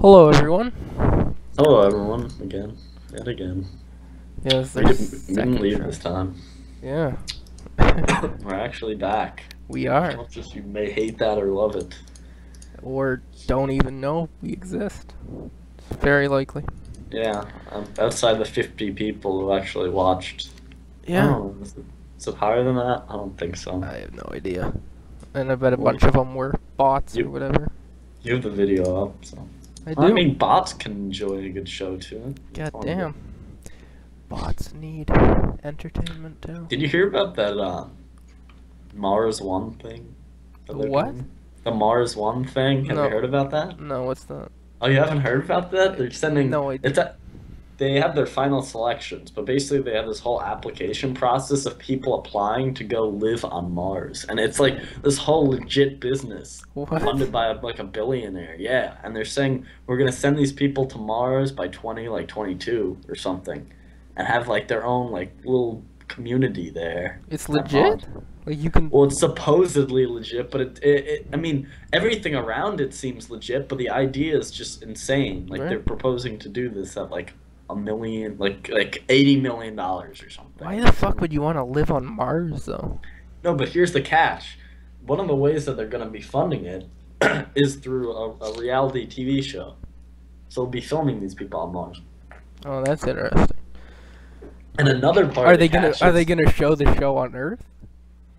Hello, everyone. Hello, everyone. Again. Yet again. Yes, We there's didn't, we didn't second leave try. this time. Yeah, We're actually back. we As are. much as you may hate that or love it. Or don't even know we exist. It's very likely. Yeah, outside the 50 people who actually watched. I Yeah, don't know. Is it higher than that? I don't think so. I have no idea. And I bet a Well, bunch of them were bots or you, whatever. you have the video up, so. I I do. mean, bots can enjoy a good show, too. God Fun. damn. Bots need entertainment too. Did you hear about that, Mars One thing? That they're What? doing? The Mars One thing? Have you No. heard about that? No, what's that? Oh, you haven't heard about that? They're sending No it's idea. they have their final selections, but basically they have this whole application process of people applying to go live on Mars, and it's like this whole legit business What? funded by like a billionaire. Yeah, and they're saying we're gonna send these people to Mars by 22 or something, and have like their own like little community there. It's At Mars. legit? Like you can. Well, it's supposedly legit, but I mean, everything around it seems legit, but the idea is just insane. Like Right. they're proposing to do this at like a million, like $80 million or something. Why the fuck would you want to live on Mars though? No, but here's the catch. One of the ways that they're gonna be funding it is through a reality TV show. So they'll be filming these people on Mars. Oh, that's interesting. And another part Are of the they gonna catch Are they is- gonna show the show on Earth?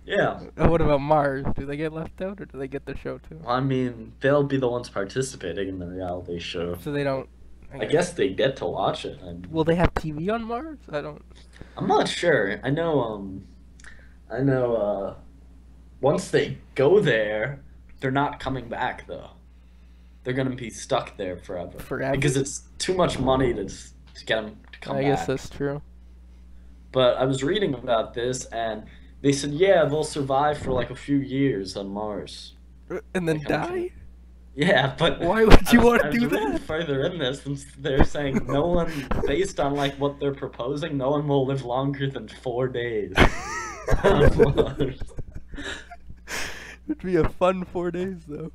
Yeah. What about Mars? Do they get left out, or do they get the show too? Well, I mean, they'll be the ones participating in the reality show. So they don't. I guess they get to watch it. Will they have TV on Mars? I don't. I'm not sure. I know, once they go there, they're not coming back, though. They're gonna be stuck there forever. Forever? Because it's too much money to get them to come I back. guess that's true. But I was reading about this, and they said, yeah, they'll survive for like a few years on Mars. And then Like, okay. die? Yeah, but Why would you I was- want I to was do reading that? further in this, and they're saying no one, based on like what they're proposing, no one will live longer than 4 days on Mars. It'd be a fun 4 days though.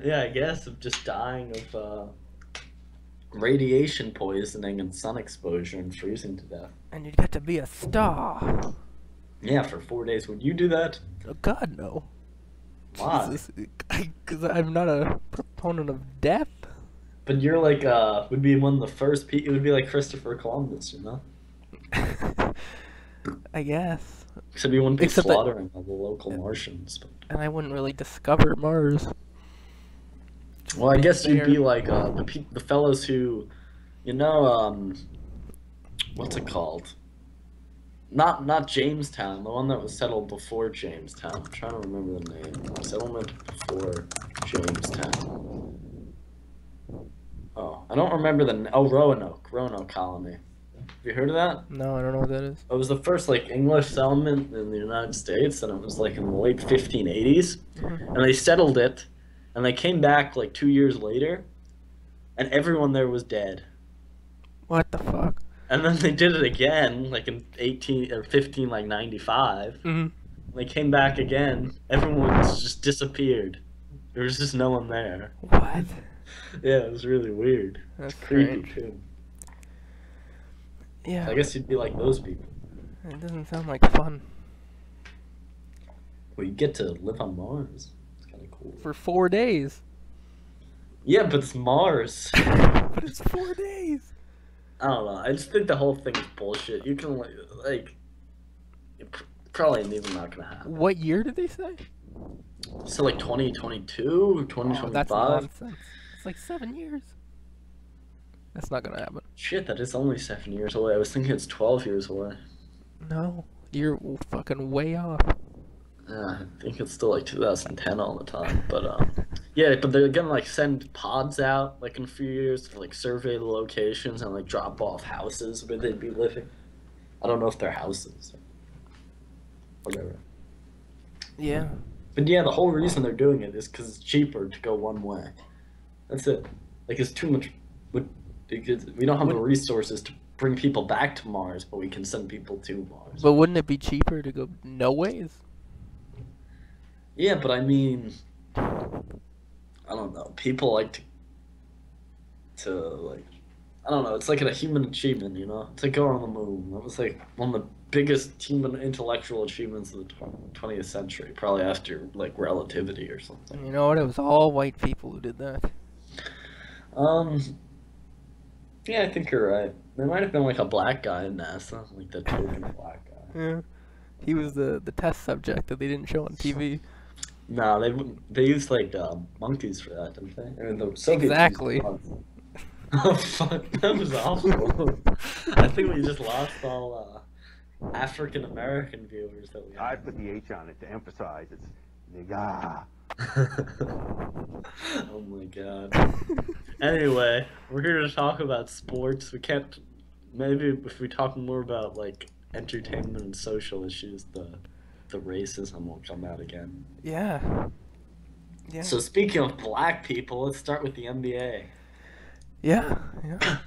Yeah, I guess of just dying of radiation poisoning and sun exposure and freezing to death. And you'd get to be a star. Yeah, for 4 days. Would you do that? Oh, God no. Why? Because I'm not a proponent of death. But you're like, would be one of the first people. It would be like Christopher Columbus, you know? I guess. Except you wouldn't be Except that- slaughtering all the local Martians. But... And I wouldn't really discover Mars. Well, I guess you'd There. be like the fellows who, you know, what's it called? Not Jamestown, the one that was settled before Jamestown. I'm trying to remember the name. Settlement before Jamestown. Oh, I don't remember Roanoke colony. Have you heard of that? No, I don't know what that is. It was the first like English settlement in the United States, and it was like in the late 1580s, and they settled it, and they came back like 2 years later, and everyone there was dead. What the fuck? And then they did it again, like in 95. Mm-hmm. They came back again. Everyone just disappeared. There was just no one there. What? Yeah, it was really weird. That's Creepy strange. too. Yeah. I guess you'd be like those people. It doesn't sound like fun. Well, you get to live on Mars. It's kind of cool. For 4 days. Yeah, but it's Mars. But it's 4 days. I don't know. I just think the whole thing is bullshit. You can like, probably even not gonna happen. What year did they say? So like 2022 or Oh, 2025. that's nonsense. It's like 7 years. That's not gonna happen. Shit, that is only 7 years away. I was thinking it's 12 years away. No, you're fucking way off. I think it's still like 2010 all the time. But yeah, but they're gonna like send pods out like in a few years to like survey the locations and like drop off houses where they'd be living. I don't know if they're houses or whatever. Yeah. But yeah, the whole reason they're doing it is because it's cheaper to go one way. That's it. Like it's too much. Because we don't have the resources to bring people back to Mars, but we can send people to Mars. But wouldn't it be cheaper to go no ways? Yeah, but I mean, I don't know. People like to to like I don't know. It's like a human achievement, you know. It's like going on the moon. That was like one of the biggest human intellectual achievements of the 20th century, probably after like relativity or something. And you know what? It was all white people who did that. Um, yeah, I think you're right. There might have been like a black guy in NASA, like the token black guy. Yeah. He was the test subject that they didn't show on TV. No, they used like monkeys for that, didn't they? I mean, the Soviets Exactly. used monkeys. Oh fuck, that was awful. I think we just lost all African American viewers that we I had. put the H on it to emphasize it's nigga. Oh my god. Anyway, we're here to talk about sports. We can't. Maybe if we talk more about like entertainment and social issues, the racism will come out again. Yeah. Yeah. So speaking of black people, let's start with the NBA. Yeah. Yeah.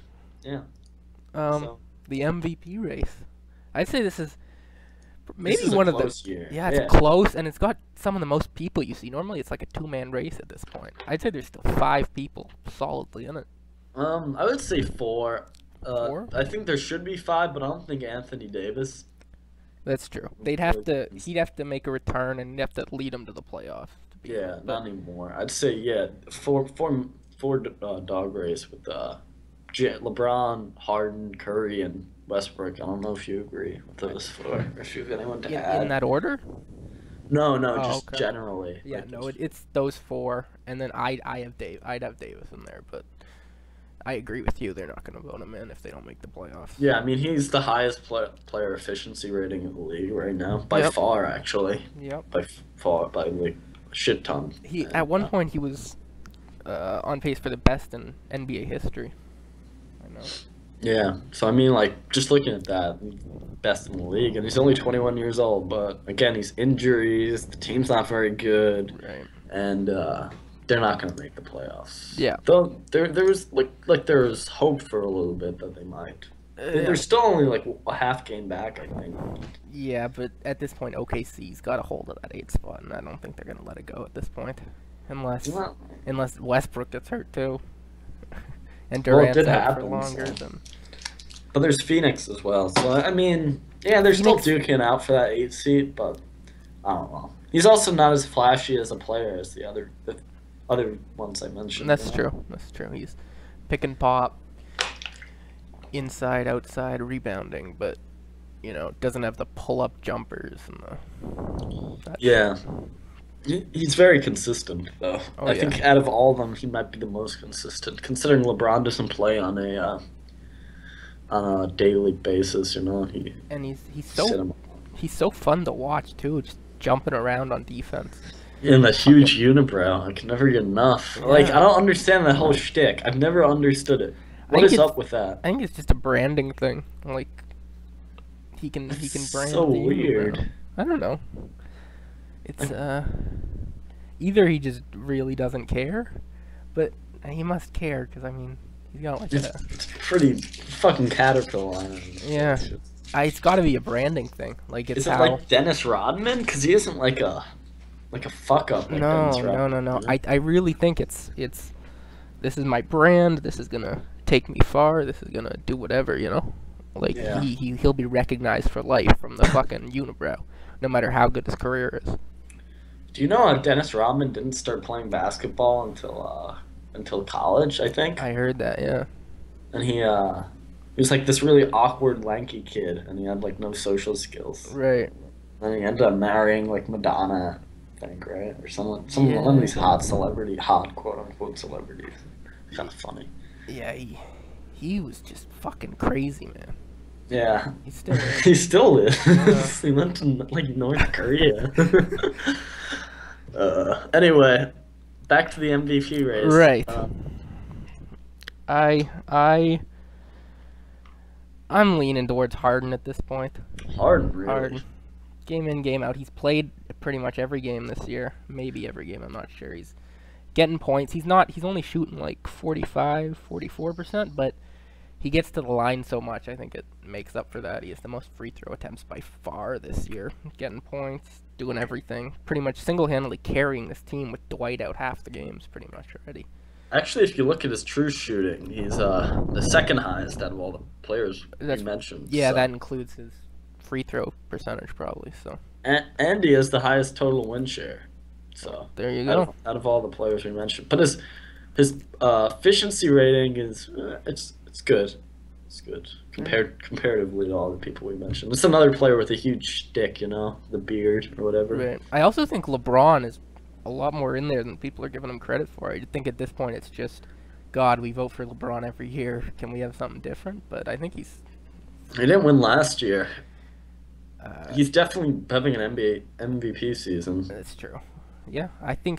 Yeah. Um, the MVP race. I'd say this is maybe This is a one of close the. year. Yeah, it's close, and it's got some of the most people you see. Normally, it's like a two-man race at this point. I'd say there's still 5 people solidly in it. I would say 4. 4? I think there should be 5, but I don't think Anthony Davis. That's true. They'd have to. He'd have to make a return, and he'd have to lead them to the playoffs. To be Yeah, good. not anymore. I'd say four dog race with LeBron, Harden, Curry, and Westbrook. I don't know if you agree with those 4. Or if you have anyone to add. In that order? No, Oh, just okay. generally. Yeah, like, no, it's those 4, and then I'd have Davis in there, but I agree with you. They're not going to vote him in if they don't make the playoffs. Yeah, I mean he's the highest player efficiency rating in the league right now, by Yep. far actually, Yep. by far by like a shit ton. He And, at one point he was on pace for the best in NBA history. I know. Yeah, so I mean like just looking at that, best in the league, and he's only 21 years old. But again, he's injuries. The team's not very good, Right. and they're not going to make the playoffs. Yeah. Though there was like there was hope for a little bit that they might. Yeah. They're still only like a half game back, I think. Yeah, but at this point, OKC's got a hold of that 8 spot, and I don't think they're going to let it go at this point, unless Well, Westbrook gets hurt too, and Well, it Durant's did out for happen, longer so. than. But there's Phoenix as well. So, I mean, yeah, they're still Phoenix- duking out for that 8 seat, but I don't know. He's also not as flashy as a player as the other ones I mentioned. That's you know? true. That's true. He's pick and pop, inside, outside, rebounding, but doesn't have the pull-up jumpers and the. Yeah. He's very consistent, though. Oh, I yeah. think out of all of them, he might be the most consistent, considering LeBron doesn't play on a daily basis. And he's Sit him so fun to watch too, just jumping around on defense. in a huge unibrow. I can never get enough. Like Yeah. I don't understand that whole shtick. I've never understood it. What think is it's- up with that? I think it's just a branding thing. Like he can brand so the unibrow. weird. I don't know. It's either he just really doesn't care, but he must care because I mean he's got like It's a pretty fucking caterpillar. Yeah. It's got to be a branding thing. Like it's Is it how. like Dennis Rodman? Because he isn't like a fuck up. Like No, Dennis Rodman, no. you know? I really think it's this is my brand. This is gonna take me far. This is gonna do whatever, Like Yeah. he'll be recognized for life from the fucking unibrow, no matter how good his career is. Do you know Dennis Rodman didn't start playing basketball until college? I think, I heard that, yeah. and he was like this really awkward, lanky kid, and he had like no social skills. Right. And he ended up marrying like Madonna, I think, right, or one of these hot quote unquote celebrities. Kind of funny. Yeah, he was just fucking crazy, man. Yeah. He still is. He still is. Yeah. He went to like North Korea. Anyway, back to the MVP race. Right. I'm leaning towards Harden at this point. Harden, really. Harden. Game in, game out. He's played pretty much every game this year. Maybe every game, I'm not sure. He's getting points. He's only shooting like 45, 44%, but he gets to the line so much, I think it makes up for that. He has the most free throw attempts by far this year. Getting points, doing everything. Pretty much single-handedly carrying this team with Dwight out half the games pretty much already. Actually, if you look at his true shooting, he's the second highest out of all the players we mentioned. Yeah, so. that includes his free throw percentage probably. So. And he has the highest total win share. So there you go. Out of all the players we mentioned, but his efficiency rating is it's good. It's good comparatively to all the people we mentioned. It's another player with a huge stick, the beard or whatever. Right. I also think LeBron is a lot more in there than people are giving him credit for. I think at this point it's just, God, we vote for LeBron every year. Can we have something different? But I think he didn't win last year. He's definitely having an NBA MVP season. That's true. Yeah, I think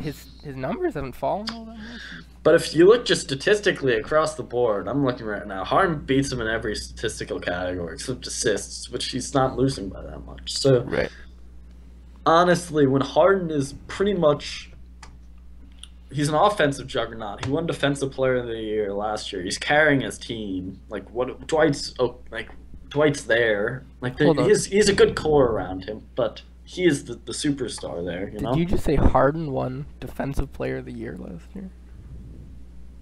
his numbers haven't fallen all that much. But if you look just statistically across the board, I'm looking right now, Harden beats him in every statistical category except assists, which he's not losing by that much. So, right. Honestly, when Harden is pretty much, he's an offensive juggernaut. He won Defensive Player of the Year last year. He's carrying his team. Dwight's there. He's a good core around him, but he is the superstar there. Did you just say Harden won Defensive Player of the Year last year?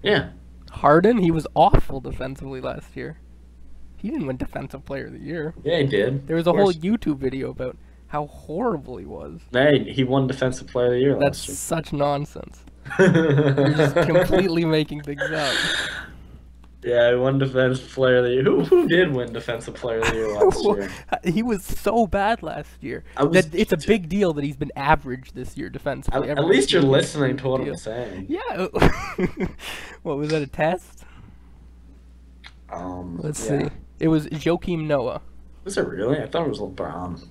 Yeah. Harden? He was awful defensively last year. He didn't win Defensive Player of the Year. Yeah, he did. There was a whole YouTube video about how horrible he was. Hey, he won Defensive Player of the Year last year. That's such nonsense. You're just completely making things up. Yeah, he won Defensive Player of the Year. Who did win Defensive Player of the Year last year? He was so bad last year. It's a big deal that he's been average this year defensively. At least you're listening to what I'm saying. Yeah. What, was that a test? Let's see. It was Joakim Noah. Was it really? I thought it was LeBron.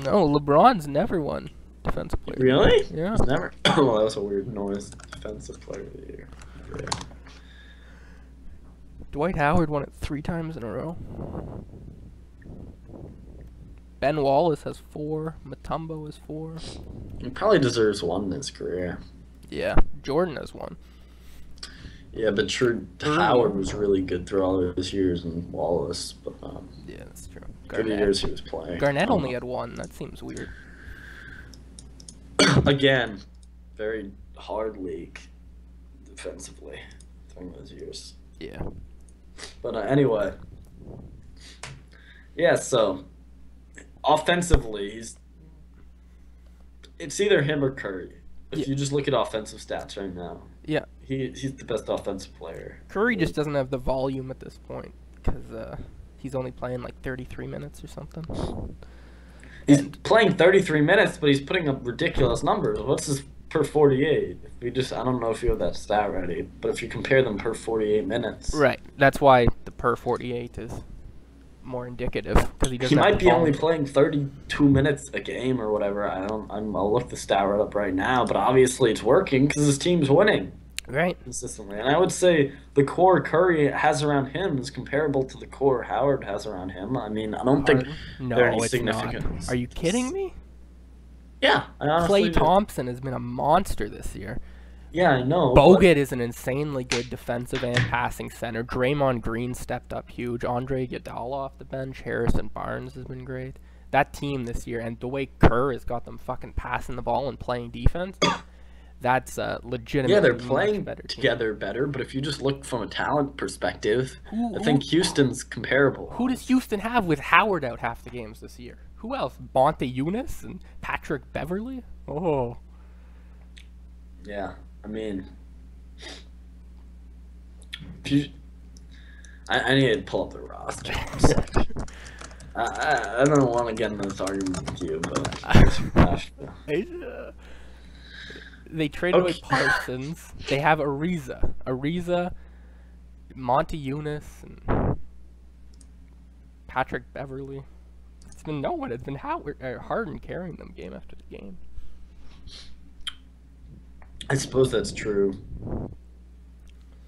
No, LeBron's never won Defensive Player. Really? Yeah. He's never. Oh, that was a weird noise. Defensive Player of the Year. Yeah. Dwight Howard won it 3 times in a row. Ben Wallace has 4. Mutombo has 4. He probably deserves 1 in his career. Yeah, Jordan has 1. Yeah, but Howard was really good through all of his years, and Wallace. But yeah, that's true. Good years he was playing. Garnett only had 1. That seems weird. Again, very hard league defensively during those years. Yeah. But anyway, yeah. So offensively, it's either him or Curry. If you just look at offensive stats right now, yeah, he's the best offensive player. Curry just doesn't have the volume at this point because he's only playing like 33 minutes or something. He's playing 33 minutes, but he's putting up ridiculous numbers. What's his per 48? I don't know if you have that stat ready, but if you compare them per 48 minutes, right? That's why the per 48 is more indicative because he might be only playing 32 minutes a game or whatever. I'll look the stat right up right now, but obviously it's working because his team's winning. Right. Consistently. And I would say the core Curry has around him is comparable to the core Howard has around him. I mean, I don't think there are any significant. Not. Are you kidding me? Yeah, I honestly Klay Thompson has been a monster this year. Yeah, I know. Bogut is an insanely good defensive and passing center. Draymond Green stepped up huge. Andre Iguodala off the bench. Harrison Barnes has been great. That team this year, and the way Kerr has got them fucking passing the ball and playing defense, that's legitimately. Yeah, they're playing together better, but if you just look from a talent perspective, I think Houston's comparable. Who does Houston have with Howard out half the games this year? Who else? Bonte Eunice and Patrick Beverly? Oh. Yeah, I mean, I need to pull up the roster. I don't want to get into this argument with you, but they traded away Parsons. They have Ariza, Monte Eunice, and Patrick Beverly. It's been no one. It's been Harden carrying them game after the game. I suppose that's true.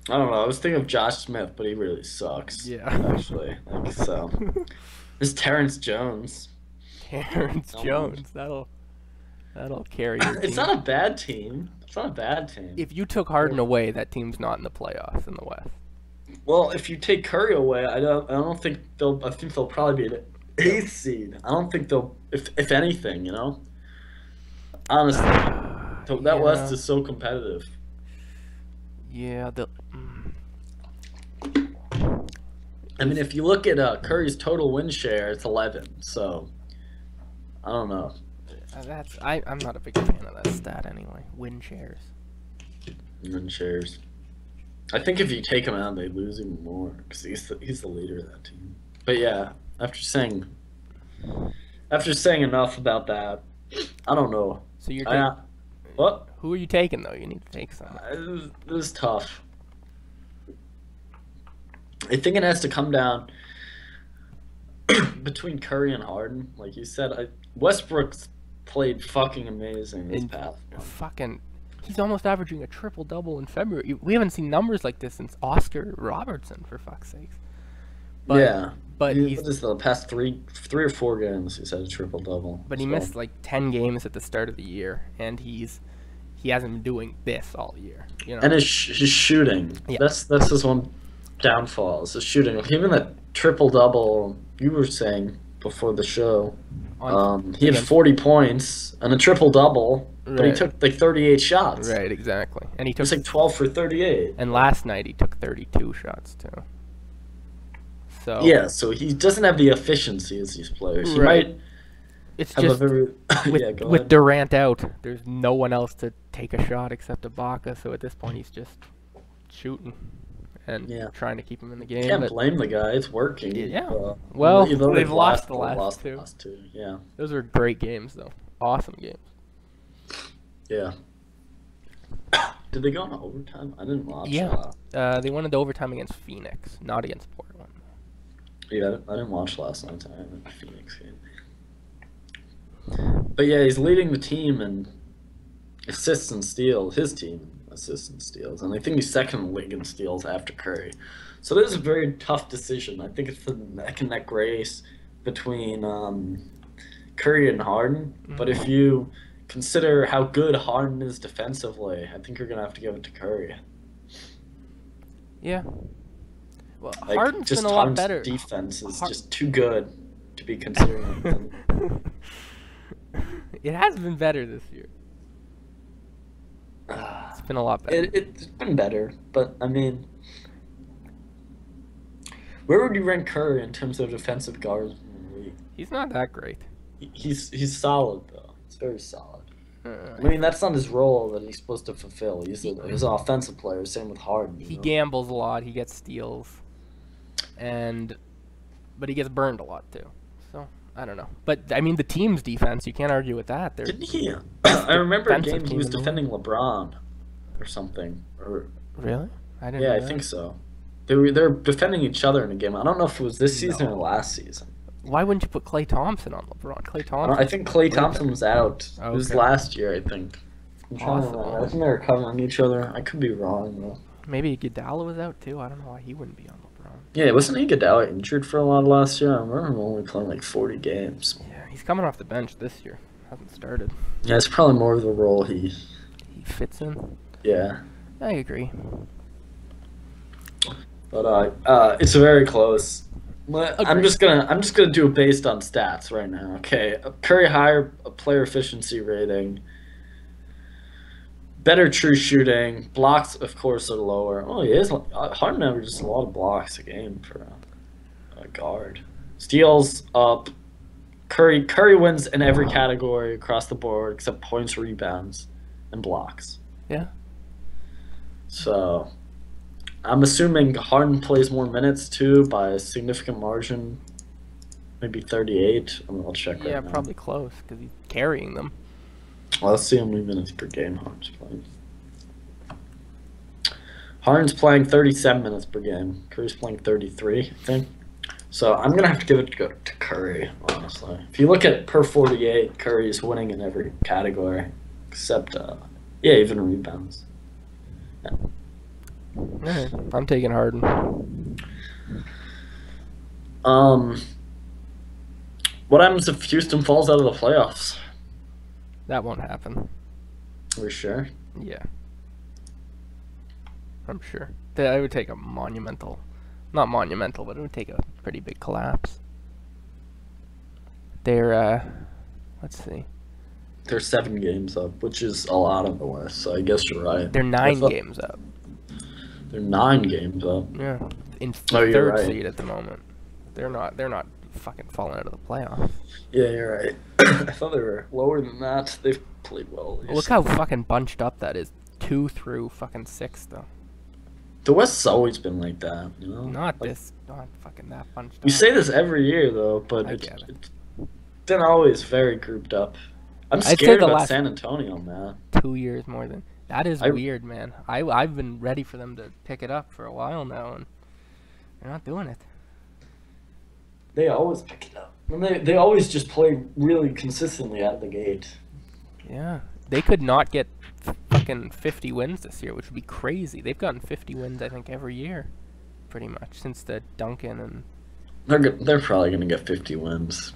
I don't know. I was thinking of Josh Smith, but he really sucks. Yeah. Actually. So. There's Terrence Jones. Terrence Jones. That'll carry your team. It's not a bad team. If you took Harden away, that team's not in the playoffs in the West. Well, if you take Curry away, I don't think they'll. I think they'll probably be an 8th seed. I don't think they'll. If anything, Honestly, that West is so competitive. Yeah, I mean, if you look at Curry's total win share, it's 11. So I don't know. I'm not a big fan of that stat anyway. Win shares. Win shares. I think if you take him out, they lose even more because he's the leader of that team. But yeah, after saying enough about that, I don't know. So you're what? Who are you taking though? You need to take someone. It was tough. I think it has to come down between Curry and Harden. Like you said, Westbrook's played fucking amazing this past month. He's almost averaging a triple-double in February. We haven't seen numbers like this since Oscar Robertson, for fuck's sakes. But, yeah. But he's what is the past three or four games he's had a triple-double. But he missed like 10 games at the start of the year, and he hasn't been doing this all year. You know? And his shooting. Yeah. That's his one downfall, is his shooting. Even that triple-double you were saying before the show, he had 40 points and a triple-double. Right. But he took like 38 shots. Right, exactly. And he took like 12 for 38. And last night he took 32 shots too. So yeah, so he doesn't have the efficiency as these players. He right. might it's just with Durant out, there's no one else to take a shot except Ibaka. So at this point, he's just shooting and trying to keep him in the game. Can't blame the guy; it's working. Yeah. Well, they've lost the last two. Yeah. Those were great games, though. Awesome games. Yeah. Did they go into overtime? I didn't watch. Yeah. They went into overtime against Phoenix, not against Portland. Yeah, I didn't watch last night's Phoenix game. But yeah, he's leading the team in assists and steals. His team assists and steals, and I think he's second in the league in steals after Curry. So this is a very tough decision. I think it's the neck and neck race between Curry and Harden. Mm-hmm. But if you consider how good Harden is defensively, I think you're gonna have to give it to Curry. Yeah. Well, like, Harden's been a lot better. Defense is just too good to be considering. It has been better this year. It's been a lot better. It's been better, but I mean, where would you rank Curry in terms of defensive guards in the league? He's not that great. He's solid though. It's very solid. I mean, that's not his role that he's supposed to fulfill. He's an offensive player. Same with Harden. He gambles a lot. He gets steals, but he gets burned a lot too. So I don't know. But I mean, the team's defense, you can't argue with that. Didn't he? I remember a game he was defending LeBron or something. Or really? I didn't. Yeah, know I think so. They're defending each other in a game. I don't know if it was this season or last season. Why wouldn't you put Klay Thompson on LeBron? Klay Thompson. I think Klay Thompson was out. Okay. It was last year, I think. I think they were covering each other. I could be wrong though. Maybe Iguodala was out too. I don't know why he wouldn't be on LeBron. Yeah, wasn't Iguodala injured for a lot last year? I remember him only playing like 40 games. Yeah, he's coming off the bench this year. Hasn't started. Yeah, it's probably more of the role he fits in. Yeah. I agree. But it's very close. I'm just gonna do it based on stats right now. Okay, Curry higher player efficiency rating, better true shooting, blocks of course are lower. Oh, he is. Harden averages a lot of blocks a game for a guard. Steals up. Curry wins in every category across the board except points, rebounds, and blocks. Yeah. So, I'm assuming Harden plays more minutes too by a significant margin, maybe 38. I'll check right now. Yeah, probably close because he's carrying them. Well, let's see how many minutes per game Harden's playing. Harden's playing 37 minutes per game. Curry's playing 33, I think. So I'm gonna have to give it to Curry, honestly. If you look at per 48, Curry's winning in every category except even rebounds. Yeah. Right. I'm taking Harden. What happens if Houston falls out of the playoffs? That won't happen. We're sure? Yeah. I'm sure. I would take a monumental, not monumental, but it would take a pretty big collapse. They're, let's see. They're 7 games up, which is a lot in the West, so I guess you're right. They're 9 games up. They're 9 games up. Yeah, in Oh, you're third right. seed at the moment. They're not fucking falling out of the playoffs. Yeah, you're right. I thought they were lower than that. They've played well. At least. Look how fucking bunched up that is. 2 through fucking 6 though. The West's always been like that, you know? Not Like, this, not fucking that bunched up. we say this every year, though, but I it's get it. been always very grouped up. I'm I'd say scared the about last- San Antonio, man. 2 years more than that is weird, man. I've been ready for them to pick it up for a while now, and they're not doing it. They always pick it up. And they always just play really consistently out of the gate. Yeah, they could not get fucking 50 wins this year, which would be crazy. They've gotten 50 wins, I think, every year, pretty much since the Duncan and. They're probably gonna get 50 wins.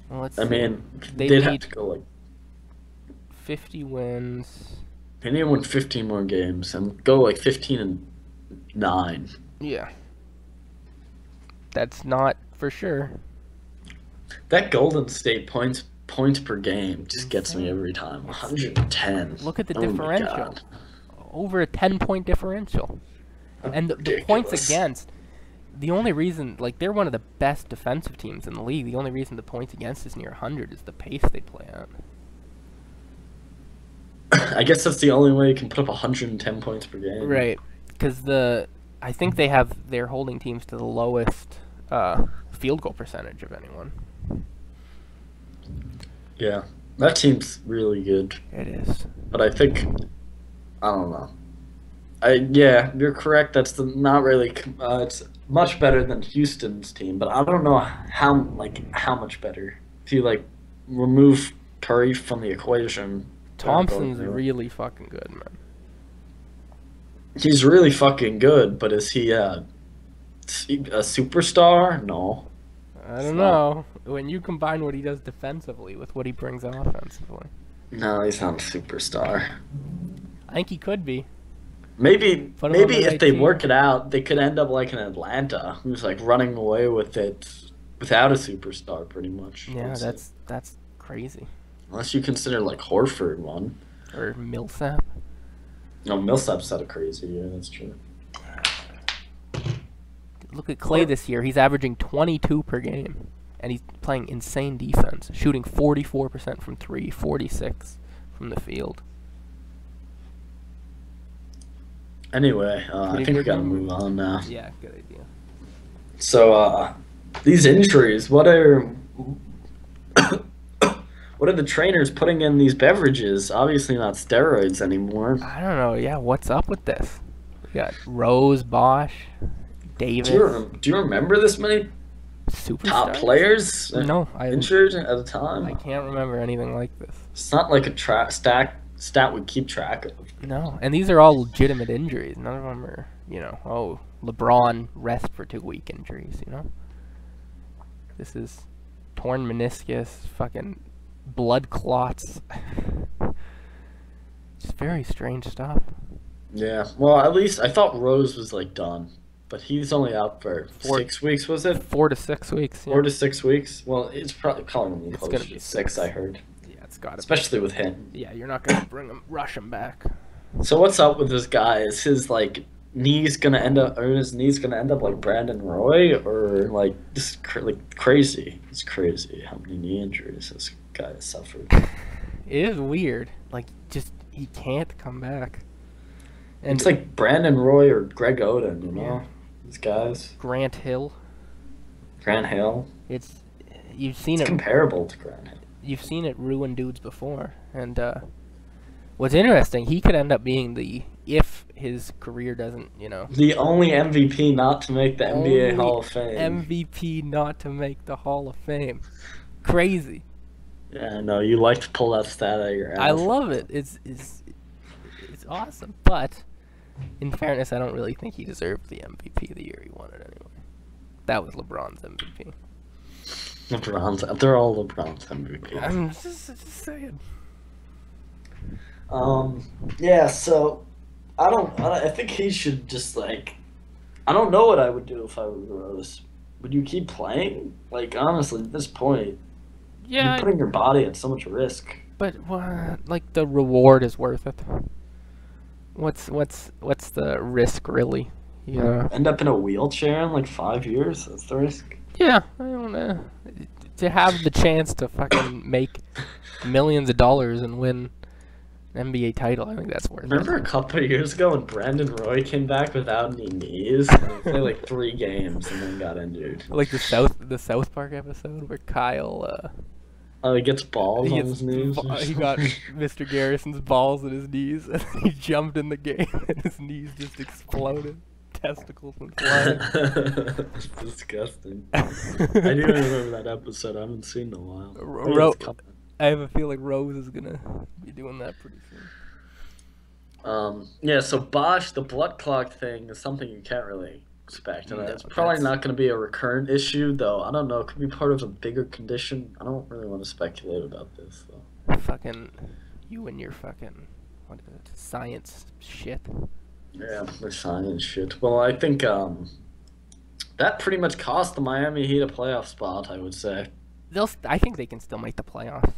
Well, let's I see. mean, They they'd have need- to go like 50 wins. they need to win 15 more games and go like 15-9. Yeah. That's not for sure. That Golden State points per game just gets me every time. 110. Look at the Oh my differential. God. Over a 10-point differential. And the points Ridiculous. against, the only reason, like, they're one of the best defensive teams in the league. The only reason the points against is near 100 is the pace they play at. I guess that's the only way you can put up 110 points per game. Right. Because I think they're holding teams to the lowest field goal percentage of anyone. Yeah, that team's really good. It is. But I think, I don't know. Yeah, you're correct. That's not really. It's much better than Houston's team, but I don't know how much better. If you remove Curry from the equation. Thompson's really fucking good, man. He's really fucking good, but is he a superstar? No. I don't know. When you combine what he does defensively with what he brings offensively, No, he's not a superstar. I think he could be. Maybe Put him on the if right they team. work it out, they could end up like in Atlanta, who's running away with it without a superstar, pretty much. I Yeah, would say. that's crazy. Unless you consider Horford one. Or Millsap. No, Millsap's not a crazy year. That's true. Look at Clay this year. He's averaging 22 per game, and he's playing insane defense, shooting 44% from 3, 46 from the field. Anyway, I Pretty think we good gotta number. move on now. Yeah, good idea. So, these injuries, what are the trainers putting in these beverages? Obviously not steroids anymore. I don't know. Yeah, what's up with this? We got Rose, Bosch, Davis, Do you remember this many superstars. top players No, I injured at a time? I can't remember anything like this. It's not like a stat we keep track of. No, and these are all legitimate injuries. None of them are, LeBron rest for 2-week injuries, This is torn meniscus, fucking blood clots. Just very strange stuff. Yeah, well, at least I thought Rose was done, but he's only out for 6 weeks. Was it 4 to 6 weeks. Yeah. 4 to 6 weeks? Well, it's probably gonna be It's closer gonna to be 6. I heard, Yeah, it's got to especially with him. Yeah, you're not going to rush him back. So what's up with this guy? Is his knees gonna end up, or his knees gonna end up like Brandon Roy, or just crazy? It's crazy how many knee injuries this guy has suffered. It is weird. He can't come back. And It's like Brandon Roy or Greg Oden, Yeah. These guys. Grant Hill. Grant Hill. You've seen It's it. comparable to Grant Hill. You've seen it ruin dudes before, and what's interesting, he could end up being if his career doesn't, The only MVP not to make the NBA only Hall of Fame. MVP not to make the Hall of Fame. Crazy. Yeah, I know. You like to pull that stat out of your ass. I love it. It's awesome, but in fairness, I don't really think he deserved the MVP the year he won it anyway. That was LeBron's MVP. They're all LeBron's MVP. I'm just saying. Yeah, so I think he should just I don't know what I would do if I were Rose. Would you keep playing? Honestly, at this point, Yeah, you're putting your body at so much risk. but the reward is worth it. What's the risk really? Yeah. End up in a wheelchair in like 5 years. That's the risk. Yeah, I don't know. To have the chance to fucking make millions of dollars and win an NBA title, I think that's worth Remember it. a couple of years ago when Brandon Roy came back without any knees? And he played like 3 games and then got injured. Like the South Park episode where Kyle He gets balls on his knees. he got Mr. Garrison's balls at his knees and he jumped in the game and his knees just exploded. Testicles went flying. It's disgusting. I do remember that episode. I haven't seen it in a while. I have a feeling Rose is gonna be doing that pretty soon. Yeah, so Bosch, the blood clot thing is something you can't really expect. And No, it's probably that's- not going to be a recurrent issue, though. I don't know. It could be part of a bigger condition. I don't really want to speculate about this, though. Fucking you and your fucking what is it? Science shit. Yeah, the science shit. Well, I think that pretty much cost the Miami Heat a playoff spot, I would say. I think they can still make the playoffs.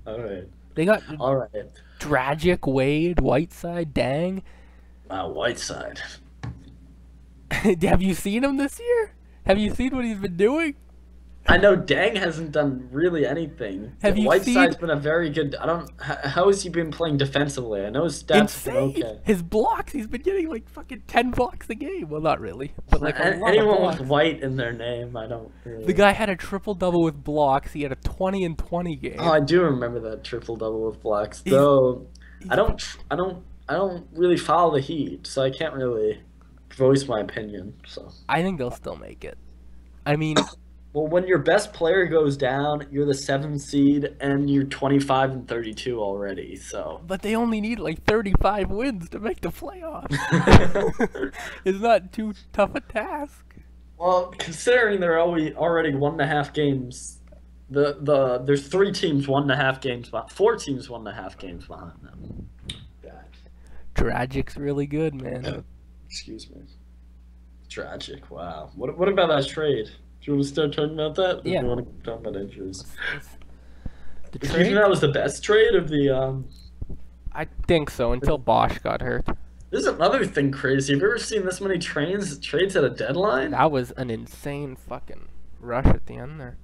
All right. They got All right. Dragic, Wade, Whiteside, Dang. Wow, Whiteside. Have you seen him this year? Have you seen what he's been doing? I know Dang hasn't done really anything. Have you Whiteside's seen- been a very good. How has he been playing defensively? I know his stats have Insane. been okay. His blocks, he's been getting like fucking 10 blocks a game. Well, not really, but like a lot Anyone of with blocks. white in their name, I don't. Really... The guy had a triple double with blocks. He had a 20 and 20 game. Oh, I do remember that triple double with blacks. Though I don't really follow the Heat, so I can't really voice my opinion. So I think they'll still make it. I mean, well, when your best player goes down, you're the 7th seed, and you're 25 and 32 already. So but they only need like 35 wins to make the playoffs. It's not too tough a task. well, considering they're already 1.5 games. There's 3 teams 1.5 games behind. 4 teams 1.5 games behind them. Dragic's really good, man. Excuse me. Tragic. Wow. What about that trade? Do you want to start talking about that? Or Yeah. Do you want to talk about injuries? The Do you think trade? that was the best trade of the? I think so, until Bosch got hurt. This is another thing crazy. Have you ever seen this many trades at a deadline? That was an insane fucking rush at the end there.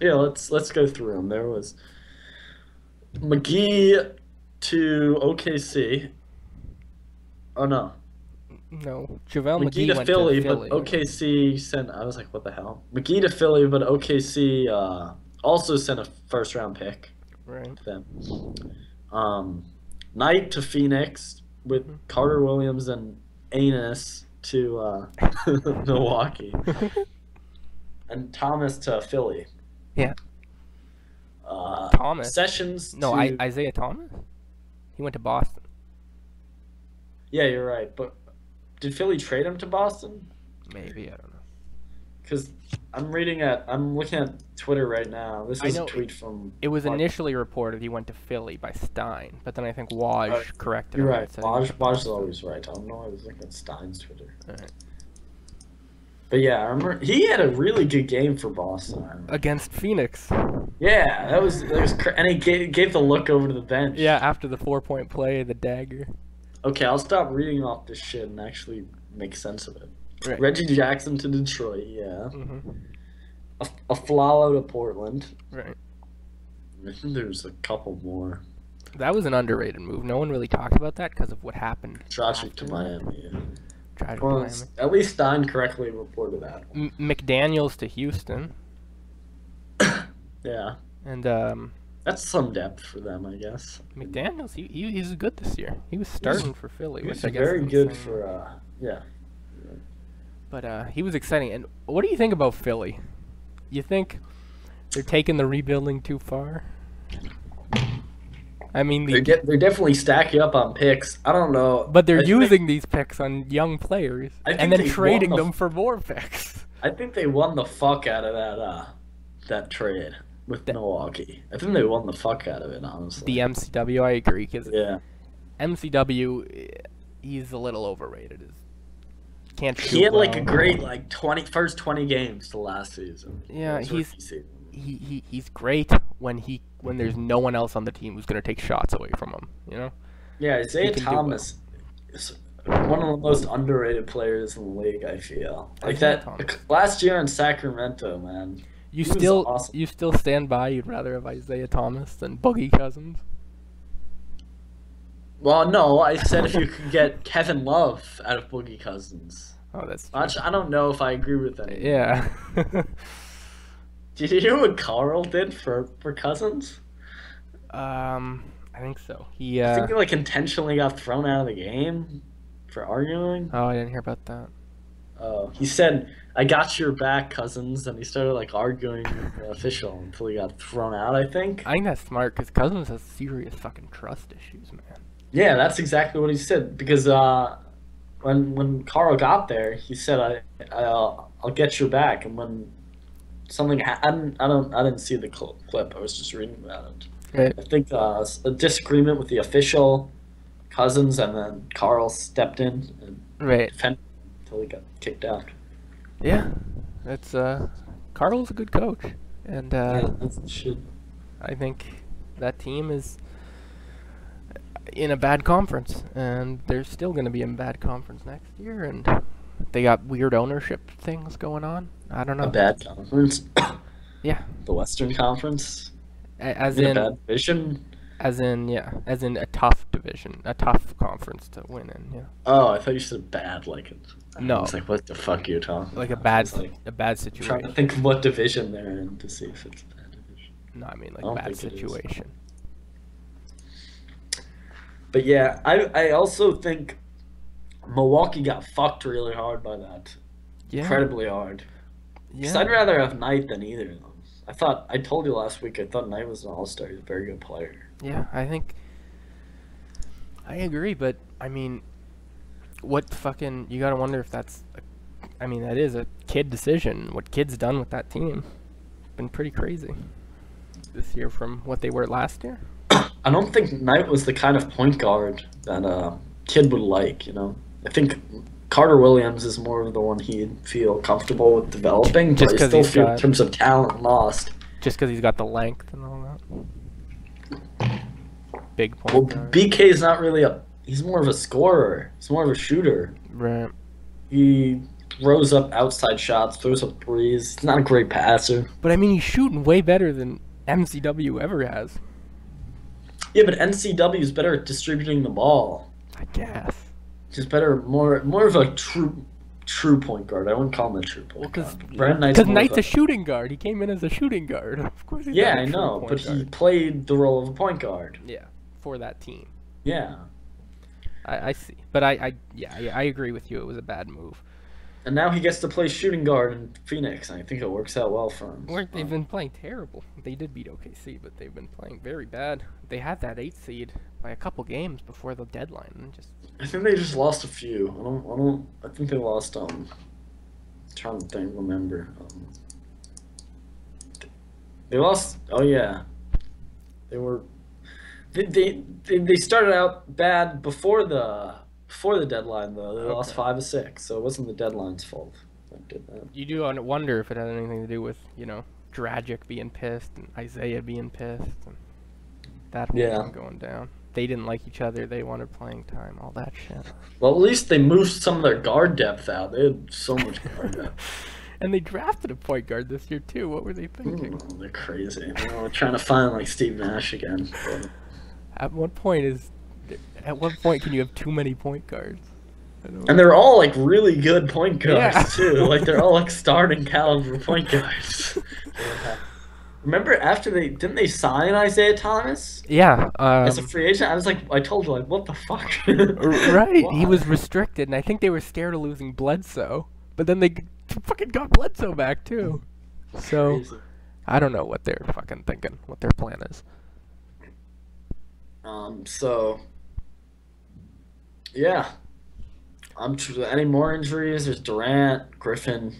Yeah. Let's go through them. There was McGee to OKC. Oh no. No, JaVale McGee McGee to went Philly, to Philly. but OKC sent. I was like, what the hell? McGee to Philly, but OKC also sent a first-round pick. Right. To them. Knight to Phoenix with Carter Williams and Anus to Milwaukee, and Thomas to Philly. Yeah. Thomas. Sessions. No, to... Isaiah Thomas? He went to Boston. Yeah, you're right. But did Philly trade him to Boston? Maybe, I don't know. Because I'm looking at Twitter right now. This I is know a tweet from. It was Mark. initially reported he went to Philly by Stein, but then I think Waj corrected You're him. right. and said he went to Waj is Boston. always right. I don't know. I was looking at Stein's Twitter. Alright. But yeah, I remember he had a really good game for Boston. I remember. Against Phoenix. Yeah, that was and he gave the look over to the bench. Yeah, after the 4-point play, the dagger. Okay, I'll stop reading off this shit and actually make sense of it. Right. Reggie Jackson to Detroit, yeah. Hmm. A Flalo to Portland. Right. I think there's a couple more. That was an underrated move. No one really talked about that because of what happened. Tragic to after that. Miami. Yeah. Tragic to Well, Miami. at least Stein correctly reported that. McDaniels to Houston. Yeah, And that's some depth for them, I guess. McDaniels, he's good this year. He was starting for Philly, He was which I guess very is good insane. for yeah. But he was exciting. And what do you think about Philly? You think they're taking the rebuilding too far? I mean, They're definitely stacking up on picks. I don't know, but they're I think using these picks on young players I think and then they trading won the- them for more picks. I think they won the fuck out of that trade with Milwaukee. I think they won the fuck out of it, honestly. The MCW, I agree, because Yeah. MCW, he's a little overrated. Can't shoot He had like well. a great first 20 games to last season. Yeah, His he's- rookie season. He's great when there's no one else on the team who's gonna take shots away from him. You know. Yeah, Isaiah can do Thomas. one of the most underrated players in the league. I feel like Isaiah that Thomas. last year in Sacramento, man. You He was still awesome. you still stand by you'd rather have Isaiah Thomas than Boogie Cousins? Well, no, I said if you could get Kevin Love out of Boogie Cousins. Oh, that's true. Actually, I don't know if I agree with that. Yeah. Did you hear what Karl did for Cousins? I think so. He I think he like intentionally got thrown out of the game for arguing. Oh, I didn't hear about that. Oh, he said, "I got your back, Cousins," and he started like arguing with the official until he got thrown out. I think. I think that's smart because Cousins has serious fucking trust issues, man. Yeah, that's exactly what he said. Because when Karl got there, he said, I'll get your back," and when something happened, I didn't see the clip. I was just reading about it. Right. I think a disagreement with the official, Cousins, and then Karl stepped in and Right. defended until he got kicked out. Yeah. That's Karl's a good coach, and Yeah, that's shit. I think that team is in a bad conference, and they're still going to be in a bad conference next year, and they got weird ownership things going on. I don't know. A bad conference. Yeah. The Western Conference. As In a in, bad division. as in a tough division, a tough conference to win in. Yeah. Oh, I thought you said bad. Like it. No. I was like, what the fuck are you talking? Like a about? bad, I was, like, a bad trying to situation. think of what division they're in to see if it's a bad division. No, I mean I don't like bad think it is. situation. But yeah, I also think Milwaukee got fucked really hard by that. Yeah. Incredibly hard. Because Yeah. I'd rather have Knight than either of them. I told you last week, I thought Knight was an all-star. He's a very good player. Yeah, I think I agree, but I mean, what fucking you gotta wonder if that's. I mean, that is a kid decision. What kid's done with that team? Been pretty crazy this year from what they were last year. I don't think Knight was the kind of point guard that kid would like, you know? I think Carter Williams is more of the one he'd feel comfortable with developing, Just but I 'cause still he's feel got- in terms of talent lost. Just because he's got the length and all that. Big point Well, guard. BK's not really he's more of a scorer. He's more of a shooter. Right. He throws up outside shots, throws up threes. He's not a great passer. But I mean, he's shooting way better than MCW ever has. Yeah, but NCW is better at distributing the ball. I guess. Just better, more of a true point guard. I wouldn't call him a true point Because guard. Brandon Knight's more of Knight's a shooting guard. He came in as a shooting guard. Of course he's Yeah, not a I true know, point but he guard. played the role of a point guard. Yeah, for that team. Yeah. I see. But I agree with you. It was a bad move. And now he gets to play shooting guard in Phoenix, and I think it works out well for him. They've been playing terrible. They did beat OKC, but they've been playing very bad. They had that 8th seed by a couple games before the deadline, and just I think they just lost a few. I think they lost trying to remember. They lost. Oh yeah, they were. They started out bad before the deadline though. They lost 5 of 6, so it wasn't the deadline's fault. That did that. you do wonder if it had anything to do with Dragic being pissed and Isaiah being pissed and that whole Yeah. thing going down. They didn't like each other. They wanted playing time. All that shit. Well, at least they moved some of their guard depth out. They had so much guard depth. And they drafted a point guard this year too. What were they thinking? They're crazy. We're trying to find like Steve Nash again. At what point can you have too many point guards? I don't And they're all like really good point guards Yeah. too. Like they're all like starting caliber point guards. Remember after didn't they sign Isaiah Thomas Yeah. as a free agent? I told you like what the fuck? Right. He Why? was restricted, and I think they were scared of losing Bledsoe. But then they fucking got Bledsoe back too. So Crazy. I don't know what they're fucking thinking. What their plan is. So yeah. Any more injuries? There's Durant, Griffin.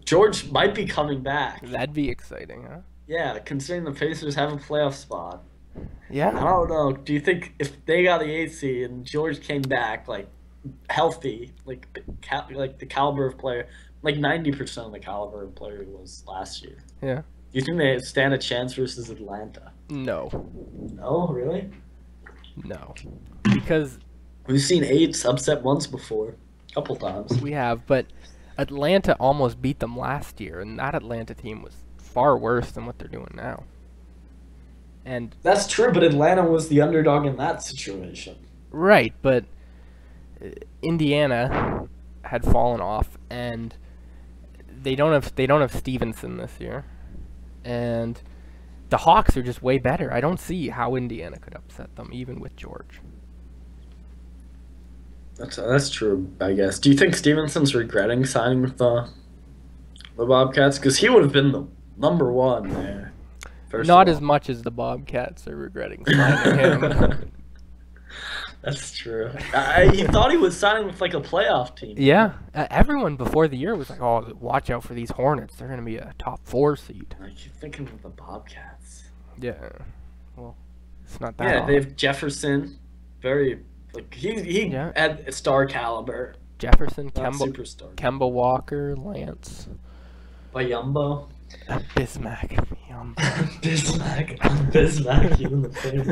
George might be coming back. That'd be exciting, huh? Yeah, considering the Pacers have a playoff spot. I Yeah. don't know. Do you think if they got the 8th seed and George came back like healthy, like the caliber of player, like 90% of the caliber of player he was last year? Yeah. Do you think they stand a chance versus Atlanta? No. No, really? No. Because We've seen Eights upset once before, a couple times. We have, but Atlanta almost beat them last year, and that Atlanta team was far worse than what they're doing now. And That's true, but Atlanta was the underdog in that situation. right, but Indiana had fallen off, and they don't have Stevenson this year, and the Hawks are just way better. I don't see how Indiana could upset them, even with George. That's true, I guess. Do you think Stevenson's regretting signing with the Bobcats? Because he would have been the number one there. Not as much as the Bobcats are regretting signing him. That's true. He thought he was signing with like a playoff team. Yeah, everyone before the year was like, "Oh, watch out for these Hornets. They're gonna be a top 4 seed." I keep thinking of the Bobcats. Yeah, well, it's not that. Yeah, they have Jefferson. Very like he had a star caliber. Jefferson, Not Kemba, superstar. Kemba Walker, Lance, Bayumbo. Bismack, Bismack, you in the face.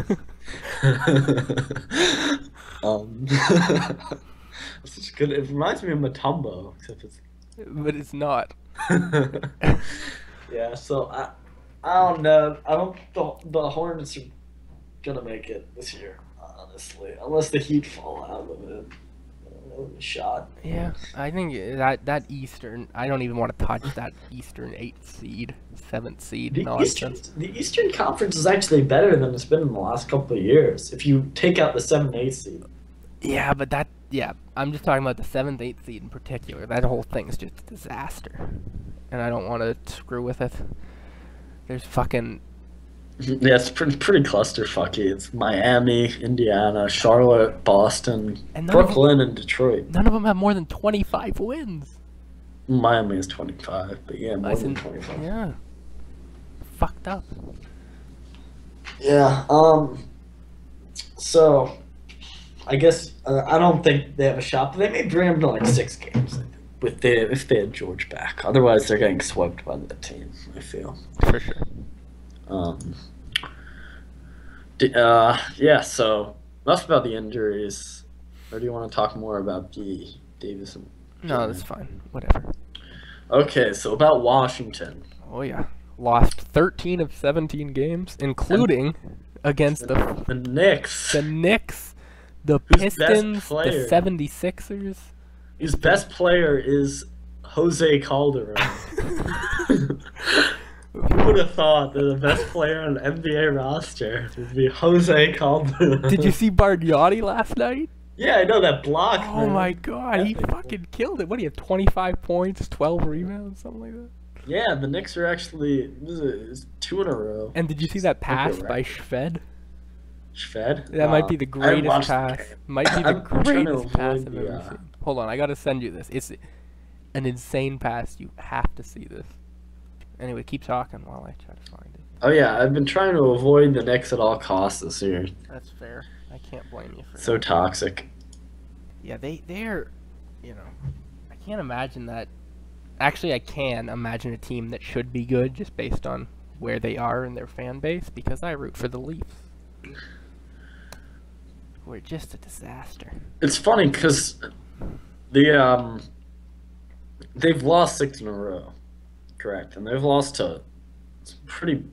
This is good. It reminds me of Matumbo, except it's. but it's not. Yeah, so I don't know. I don't think the Hornets are gonna make it this year, honestly, unless the Heat fall out of it. Shot. Yeah, I think that Eastern. I don't even want to touch that Eastern 8th seed, 7th seed nonsense. The Eastern Conference is actually better than it's been in the last couple of years. If you take out the 7th, 8th seed. Yeah, but I'm just talking about the 7th, 8th seed in particular. That whole thing's just a disaster, and I don't want to screw with it. There's fucking. Yeah, it's pretty clusterfucky. It's Miami, Indiana, Charlotte, Boston, And Brooklyn, and Detroit. None of them have more than 25 wins. Miami is 25, but yeah, more than 25. Yeah. Fucked up. Yeah. So, I guess I don't think they have a shot, but they may bring them to like 6 games. I think, if they had George back. Otherwise, they're getting swept by the team. I feel. For sure. Yeah, so enough about the injuries. Or do you want to talk more about the Davis and No, that's fine. Whatever. Okay, so about Washington. Oh, yeah. Lost 13 of 17 games, including against The Knicks. the Knicks, the Who's best Pistons, the player? 76ers. His best player is Jose Calderon. Who would have thought that the best player on the NBA roster would be Jose Calderon? Did you see Bargnani last night? Yeah, I know that block. Oh man. my god, he fucking killed it. What do you have, 25 points, 12 rebounds, something like that? Yeah, the Knicks are actually it's 2 in a row. And did you see that pass Okay, by right. Shved? Shved? That might be the greatest watched the pass. game. Might be the I'm trying to greatest pass avoid I've the, ever seen. Hold on, I gotta send you this. It's an insane pass. You have to see this. Anyway, keep talking while I try to find it. Oh yeah, I've been trying to avoid the Knicks at all costs this year. That's fair. I can't blame you for So that. toxic. Yeah, they're, I can't imagine that. Actually, I can imagine a team that should be good just based on where they are in their fan base because I root for the Leafs. We're just a disaster. It's funny because they've lost 6 in a row, correct? And they've lost to some pretty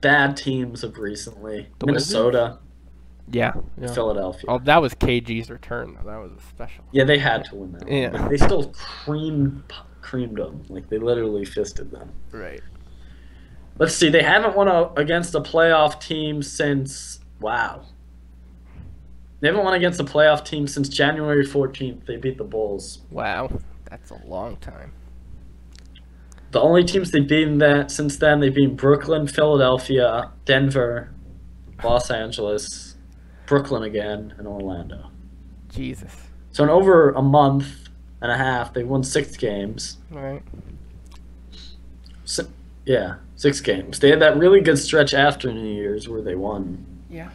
bad teams of recently. The Minnesota, Yeah. Philadelphia. Oh, that was KG's return, though. That was a special. Yeah, they had to win that one, Yeah. but they still creamed them. Like, they literally fisted them. Right. Let's see, they haven't won against a playoff team since, wow. They haven't won against a playoff team since January 14th. They beat the Bulls. Wow. That's a long time. The only teams they've beaten since then, they've been Brooklyn, Philadelphia, Denver, Los Angeles, Brooklyn again, and Orlando. Jesus. So in over a month and a half, they won 6 games. All right. Yeah, 6 games. They had that really good stretch after New Year's where they won Yeah.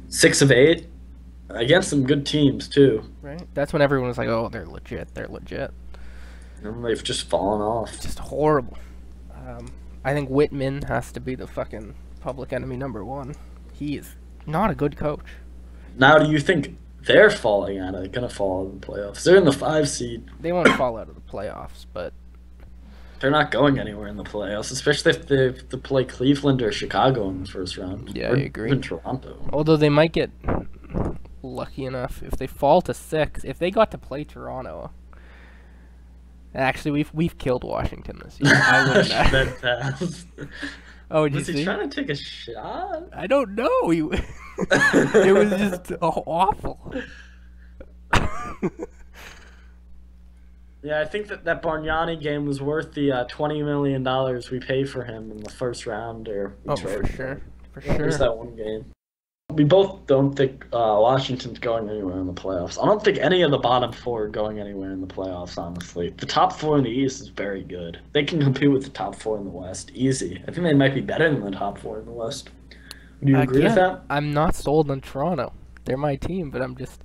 6 of 8 against some good teams too. Right. That's when everyone was like, "Oh, they're legit. They're legit." And they've just fallen off. Just horrible. I think Whitman has to be the fucking public enemy #1. He is not a good coach. Now, do you think they're falling out of, gonna fall out of the playoffs. They're in the 5 seed. They won't fall out of the playoffs, but They're not going anywhere in the playoffs, especially if they have to play Cleveland or Chicago in the first round. Yeah, or I agree. Even Toronto. although they might get lucky enough if they fall to 6, if they got to play Toronto. Actually, we've killed Washington this year. I wouldn't. That pass. Oh, did you Was see? he trying to take a shot? I don't know. It was just awful. Yeah, I think that Bargnani game was worth the $20 million we paid for him in the first round. Oh, for sure. For Yeah, sure. just that one game. We both don't think Washington's going anywhere in the playoffs. I don't think any of the bottom 4 are going anywhere in the playoffs, honestly. The top 4 in the East is very good. They can compete with the top 4 in the West. Easy. I think they might be better than the top 4 in the West. Do you agree with that? I'm not sold on Toronto. They're my team, but I'm just...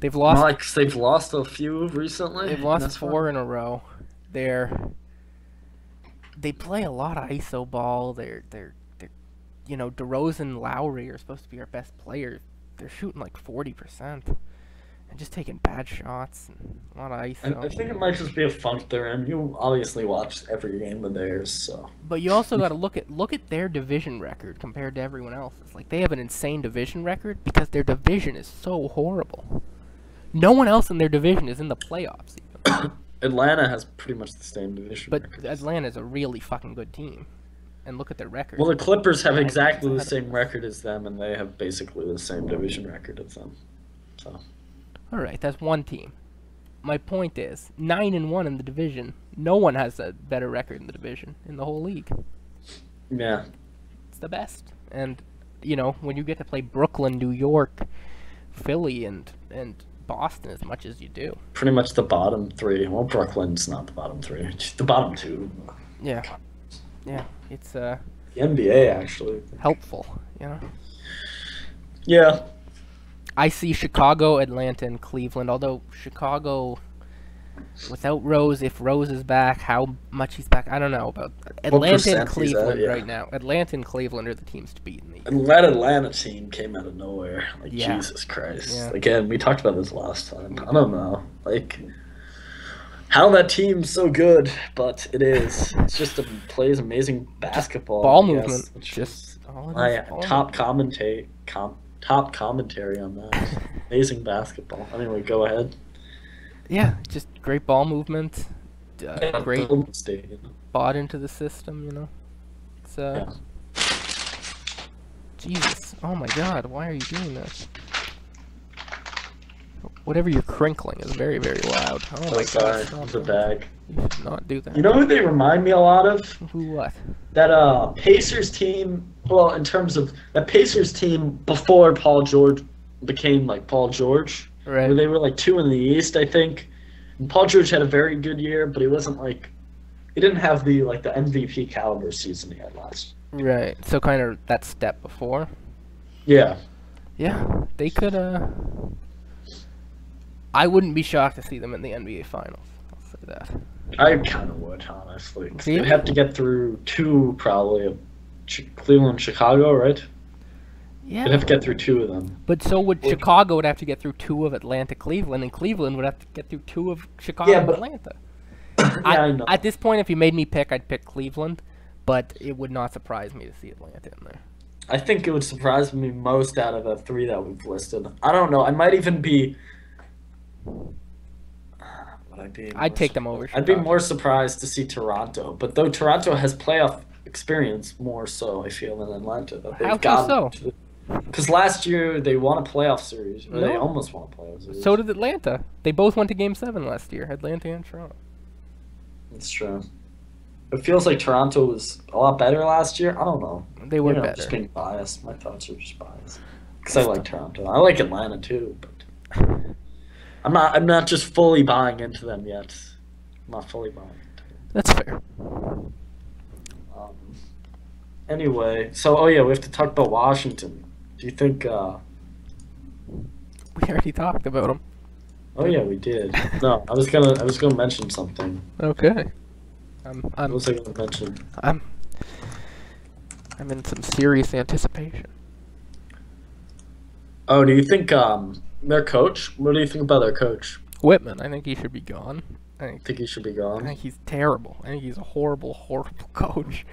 They've lost... Like, they've lost a few recently. They've lost That's 4 fine. in a row. They play a lot of iso ball. They're you know, DeRozan and Lowry are supposed to be our best players. They're shooting like 40% and just taking bad shots and a lot of iso. I think it might just be a funk they're in. You obviously watched every game of theirs, so. But you also got to look at their division record compared to everyone else's. Like, they have an insane division record because their division is so horrible. No one else in their division is in the playoffs even. Atlanta has pretty much the same division But records. Atlanta's a really fucking good team. And look at their record. Well, the Clippers have Yeah, exactly the it's ahead of same record as them, and they have basically the same division record as them. So. All right, that's one team. My point is, 9-1 in the division. No one has a better record in the division in the whole league. Yeah. It's the best. And you know, when you get to play Brooklyn, New York, Philly, and Boston as much as you do. Pretty much the bottom 3. Well, Brooklyn's not the bottom 3. It's the bottom 2. Yeah. Yeah, it's The NBA, actually. helpful, you know. Yeah. I see Chicago, Atlanta, and Cleveland. Although Chicago, without Rose, if Rose is back, how much he's back, I don't know about Atlanta percent and he's Cleveland at, yeah. right now. Atlanta and Cleveland are the teams to beat in the. And that Atlanta team came out of nowhere. Like, Yeah. Jesus Christ. Yeah. Again, we talked about this last time. I don't know. Like, how that team's so good, but it is. It's just plays amazing basketball. Ball I guess, movement, which just is all it my is, ball top commentary on that. Amazing basketball. Anyway, go ahead. Yeah, just great ball movement. Great Golden State, you know. bought into the system, you know. It's Yeah. Jesus. Oh my God, why are you doing this? Whatever you're crinkling is very, very loud. Oh my Sorry, God, stop the that. bag. You should not do that. You know who they remind me a lot of? Who what? That Pacers team, well, in terms of that Pacers team before Paul George became like Paul George, Right. where they were like 2 in the East, I think. And Paul George had a very good year, but he wasn't like, he didn't have the MVP caliber season he had last. Right. So kind of that step before. Yeah, Yeah, they could. I wouldn't be shocked to see them in the NBA Finals. I'll say that. I kind of would, honestly. 'Cause Really? they'd have to get through 2 probably of Cleveland, Chicago, right? Yeah. They'd have to get through 2 of them. But so would Chicago would have to get through 2 of Atlanta, Cleveland, and Cleveland would have to get through 2 of Chicago Yeah, and but- Atlanta. I know. At this point, if you made me pick, I'd pick Cleveland, but it would not surprise me to see Atlanta in there. I think it would surprise me most out of the 3 that we've listed. I don't know. I might even be. Would I be? I'd take them over I'd be Chicago. more surprised to see Toronto, but though Toronto has playoff experience more so, I feel, than Atlanta. That How come so? Because last year they won a playoff series. Or they No. almost won a playoff series. So did Atlanta. They both went to Game 7 last year, Atlanta and Toronto. That's true. It feels like Toronto was a lot better last year. I don't know. They were Just better. being biased. My thoughts are just biased. Because I like Toronto. I like Atlanta too, but I'm not just fully buying into them yet. I'm not fully buying into them. That's fair. Anyway, so we have to talk about Washington. Do you think? We already talked about them. Oh yeah, we did. No, I was gonna mention something. Okay. What was I gonna mention? I'm in some serious anticipation. Oh, do you think Their coach? What do you think about their coach? Whitman, I think he should be gone. Think he should be I gone? think he's terrible. I think he's a horrible, horrible coach.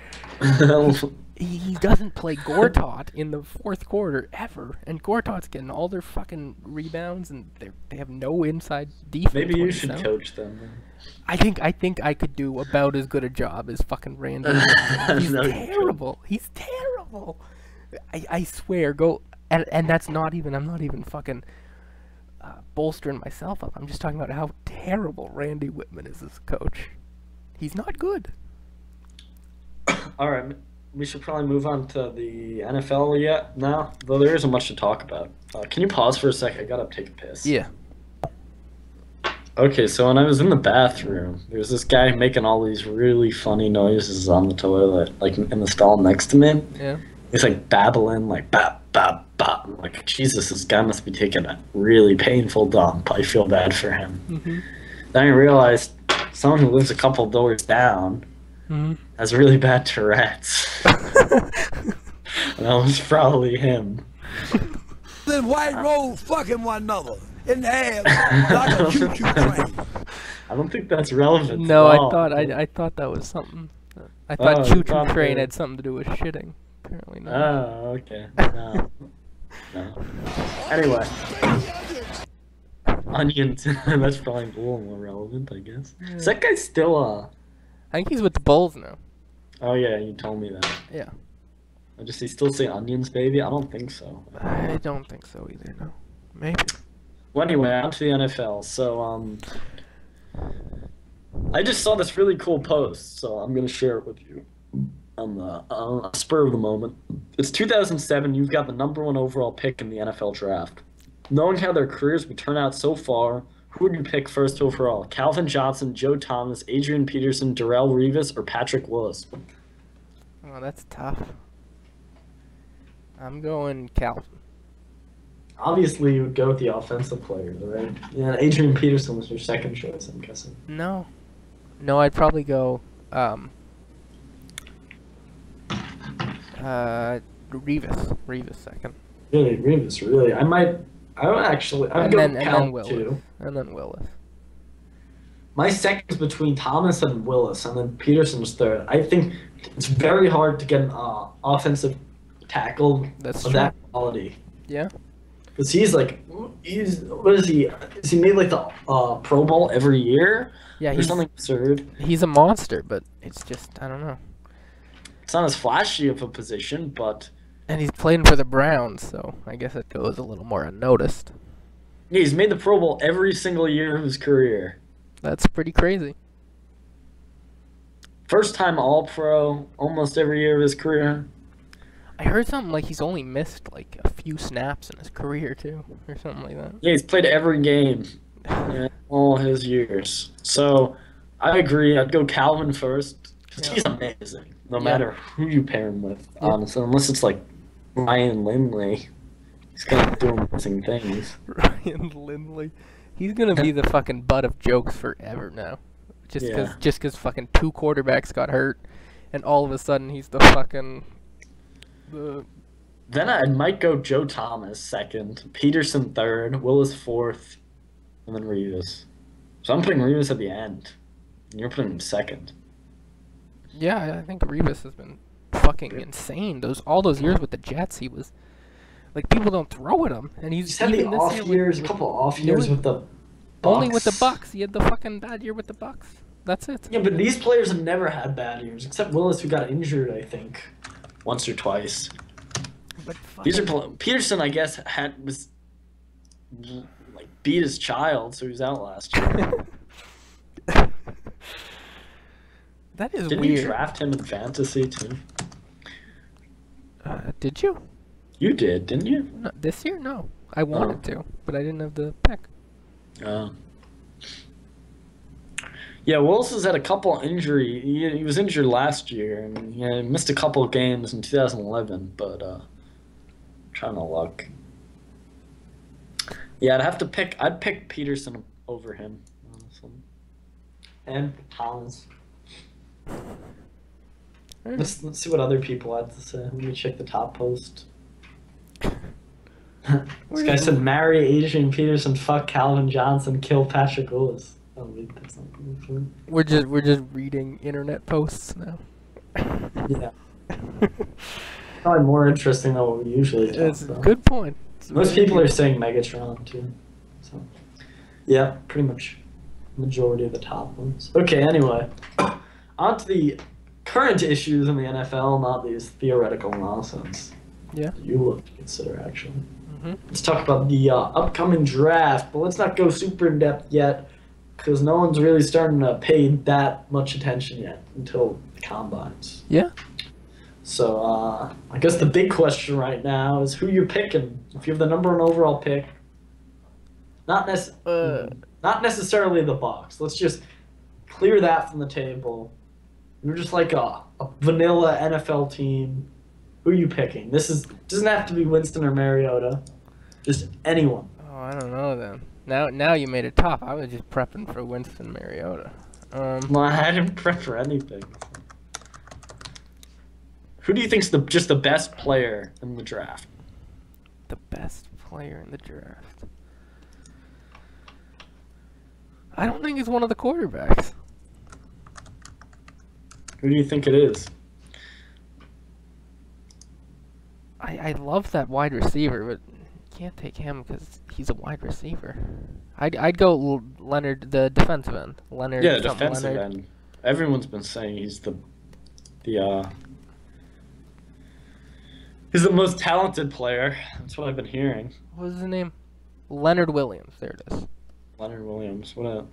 He doesn't play Gortat in the fourth quarter ever, and Gortat's getting all their fucking rebounds, and they have no inside defense. Maybe you should coach them. Then. I think I could do about as good a job as fucking Randy. He's No, terrible. He's terrible. I swear. Go and that's not even. I'm not even fucking bolstering myself up. I'm just talking about how terrible Randy Whitman is as a coach. He's not good. All right, we should probably move on to the NFL yet now, though there isn't much to talk about. Can you pause for a sec? I gotta take a piss. Yeah. Okay, so when I was in the bathroom, there was this guy making all these really funny noises on the toilet, like in the stall next to me. Yeah. He's like babbling, like bap, bap, bap. I'm like, Jesus, this guy must be taking a really painful dump. I feel bad for him. Mm-hmm. Then I realized someone who lives a couple doors down has really bad Tourette's. And that was probably him. Then white road fucking one another in the ass like a choo-choo train. I don't think that's relevant. No, at all. I thought that was something. I thought choo choo train had something to do with shitting. Apparently not. Oh, okay. No. No. Anyway. Onions. That's probably a little more relevant, I guess. Yeah. Is that guy still, I think he's with the Bulls now. Oh, yeah, you told me that. Yeah. Does he still say onions, baby? I don't think so. I don't think so either. No. Maybe. Well, anyway, on to the NFL. So, I just saw this really cool post, so I'm going to share it with you on the spur of the moment. It's 2007. You've got the #1 overall pick in the NFL draft. Knowing how their careers would turn out so far, who would you pick first overall? Calvin Johnson, Joe Thomas, Adrian Peterson, Darrelle Revis, or Patrick Willis? Oh, that's tough. I'm going Calvin. Obviously, you would go with the offensive players, right? Yeah, Adrian Peterson was your second choice, I'm guessing. No. No, I'd probably go Revis. Revis second. Really, Revis, really. I'd go And then Calvin Willis. too. And then Willis. My second's between Thomas and Willis, and then Peterson's third. I think it's very hard to get an offensive tackle That's of true. that quality. Yeah. Because what is he? Is he made like the Pro Bowl every year? Yeah, Or something absurd. He's a monster, but it's just, I don't know. It's not as flashy of a position, but And he's playing for the Browns, so I guess it goes a little more unnoticed. yeah, he's made the Pro Bowl every single year of his career. That's pretty crazy. First time All-Pro almost every year of his career. I heard something like he's only missed like a few snaps in his career too, or something like that. Yeah, he's played every game in all his years. So I agree. I'd go Calvin first because he's amazing, no matter who you pair him with. Honestly, unless it's like Ryan Lindley, he's gonna do amazing things. Ryan Lindley, he's gonna be the fucking butt of jokes forever now, just cause fucking 2 quarterbacks got hurt, and all of a sudden he's the fucking Then I might go Joe Thomas second, Peterson third, Willis fourth, and then Revis. So I'm putting Revis at the end, and you're putting him second. Yeah, I think Revis has been fucking insane. All those years with the Jets, he was like, people don't throw at him, and He's had the even this off year years, a couple off years with the Bucks. only with the Bucks. He had the fucking bad year with the Bucks. That's it. Yeah, but these players have never had bad years, except Willis, who got injured, I think, once or twice. But These fucking, are Peterson, I guess, was like beat his child, so he was out last year. that is Didn't weird. you draft him in fantasy too? Did you? You did, didn't you? No, this year? No. I wanted to, but I didn't have the pick. Yeah, Willis has had a couple injury. He was injured last year, and he missed a couple of games in 2011. But trying to luck. Yeah, I'd pick Peterson over him, honestly. And Collins. Let's see what other people had to say. Let me check the top post. This guy said, marry Adrian Peterson, fuck Calvin Johnson, kill Patrick Willis. Oh, wait, that's not good. We're just reading internet posts now. Yeah. Probably more interesting than what we usually talk It's a about. good point. Most people are saying Megatron, too. So, yeah, pretty much majority of the top ones. Okay, anyway. On to the current issues in the NFL, not these theoretical nonsense. Yeah. You look to consider, actually. Mm-hmm. Let's talk about the upcoming draft, but let's not go super in depth yet, because no one's really starting to pay that much attention yet until the combines. Yeah. So I guess the big question right now is who you're picking. If you have the number 1 overall pick, not necessarily the Bucs. Let's just clear that from the table. You're just like a vanilla NFL team. Who are you picking? Doesn't have to be Winston or Mariota. Just anyone. Oh, I don't know then. Now you made it tough. I was just prepping for Winston Mariota. Well, I didn't prep for anything. Who do you think's just the best player in the draft? The best player in the draft. I don't think he's one of the quarterbacks. Who do you think it is? I love that wide receiver, but you can't take him because he's a wide receiver. I'd go Leonard, the defensive end. Leonard. Yeah, defensive end. Everyone's been saying he's he's the most talented player. That's what I've been hearing. What was his name? Leonard Williams. There it is. Leonard Williams. What a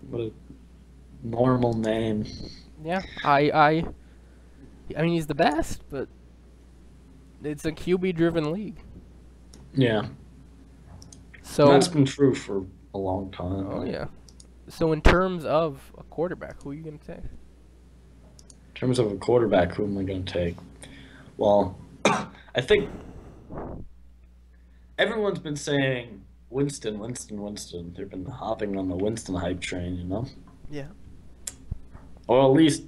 normal name. Yeah, I mean he's the best, but it's a QB-driven league. Yeah. So that's been true for a long time. Oh yeah. So in terms of a quarterback, who are you gonna take? In terms of a quarterback, who am I gonna take? Well, I think everyone's been saying Winston. They've been hopping on the Winston hype train, you know? Yeah. Or at least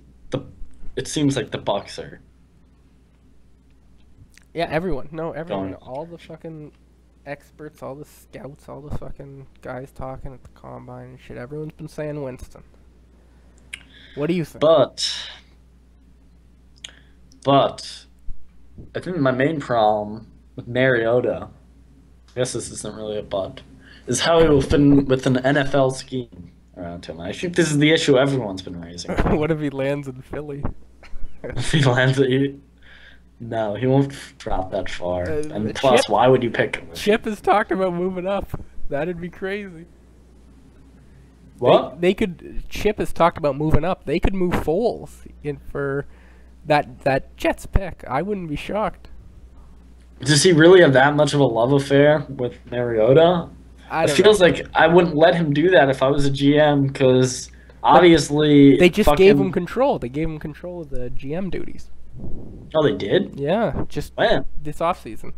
it seems like the Bucs are. Yeah, everyone. No, everyone. Going. All the fucking experts, all the scouts, all the fucking guys talking at the combine and shit. Everyone's been saying Winston. What do you think? But I think my main problem with Mariota, I guess this isn't really a but, is how he will fit in with an NFL scheme around him. I think this is the issue everyone's been raising. What if he lands in Philly? If he lands no, he won't drop that far. And Chip- plus, why would you pick him? Chip has talked about moving up. That'd be crazy. What? They could. Chip has talked about moving up. They could move Foles in for that Jets pick. I wouldn't be shocked. Does he really have that much of a love affair with Mariota? I It don't feels know. like I wouldn't let him do that if I was a GM, because obviously They just gave him control. They gave him control of the GM duties. Oh, they did? Yeah, just When? this offseason.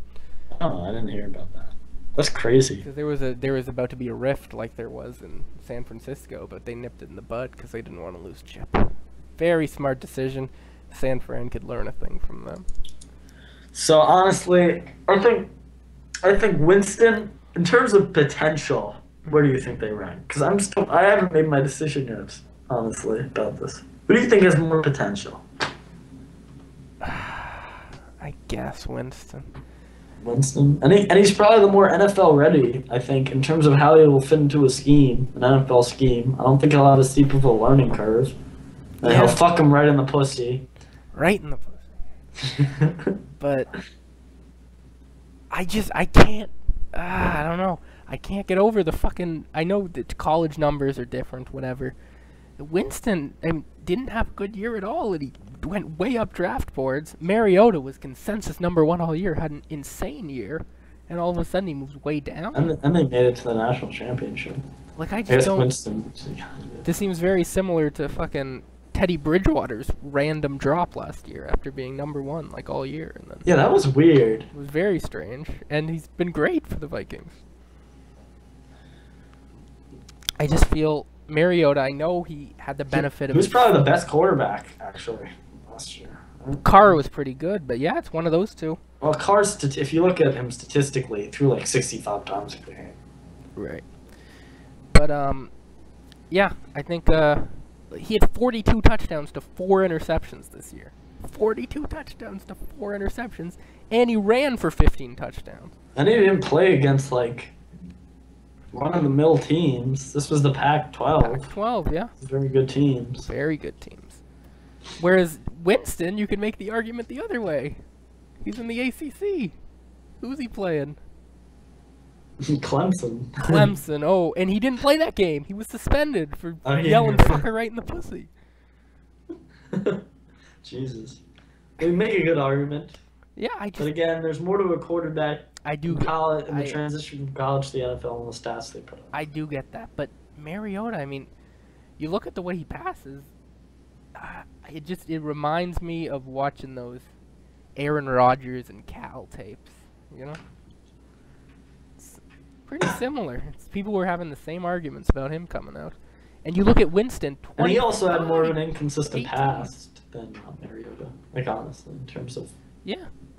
Oh, I didn't hear about that. That's crazy. Because there was about to be a rift like there was in San Francisco, but they nipped it in the bud because they didn't want to lose Chip. Very smart decision. San Fran could learn a thing from them. So honestly, I think Winston, in terms of potential, where do you think they rank? Because I haven't made my decision yet, honestly, about this. Who do you think has more potential? I guess Winston. Winston, and he's probably the more NFL ready, I think, in terms of how he will fit into a scheme, an NFL scheme. I don't think he'll have as steep of a learning curve. And Yeah. he'll fuck him right in the pussy. Right in the pussy. But I can't. I don't know. I can't get over the fucking. I know that college numbers are different, whatever. Winston didn't have a good year at all, and he went way up draft boards. Mariota was consensus #1 all year, had an insane year, and all of a sudden he moves way down. And they made it to the national championship. Like I I just guess don't. Winston. This seems very similar to fucking Teddy Bridgewater's random drop last year after being #1 like all year, and then Yeah, that was weird. it was very strange. And he's been great for the Vikings. I just feel Mariota. I know he had the benefit He of was probably the best quarterback, actually, last year. Carr was pretty good, but yeah, it's one of those two. Well, Carr's, if you look at him statistically, he threw like 65 times a game. Right. But yeah, I think he had 42 touchdowns to 4 interceptions this year. 42 touchdowns to 4 interceptions, and he ran for 15 touchdowns. And he didn't play against like run-of-the-mill teams. This was the Pac-12. Pac-12, yeah. Very good teams. Very good teams. Whereas Winston, you could make the argument the other way. He's in the ACC. Who's he playing? Clemson. Clemson. Oh, and he didn't play that game. He was suspended for yelling fucker right in the pussy. Jesus. They make a good argument. Yeah, But again, there's more to a quarterback in the transition from college to the NFL and the stats they put up. I do get that, but Mariota, I mean, you look at the way he passes, it reminds me of watching those Aaron Rodgers and Cal tapes, you know? It's pretty similar. People were having the same arguments about him coming out. And you look at Winston, and he also had more of an inconsistent past than Mariota, like honestly, in terms of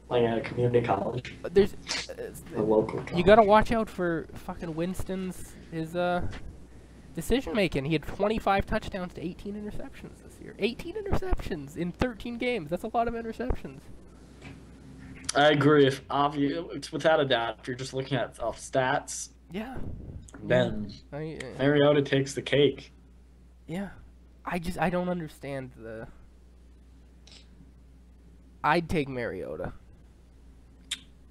playing at a community college. But there's a local college. You gotta watch out for fucking his decision making. He had 25 touchdowns to 18 interceptions this year. 18 interceptions in 13 games. That's a lot of interceptions. I agree. It's without a doubt, if you're just looking at stats, then Mariota takes the cake. Yeah, I don't understand I'd take Mariota.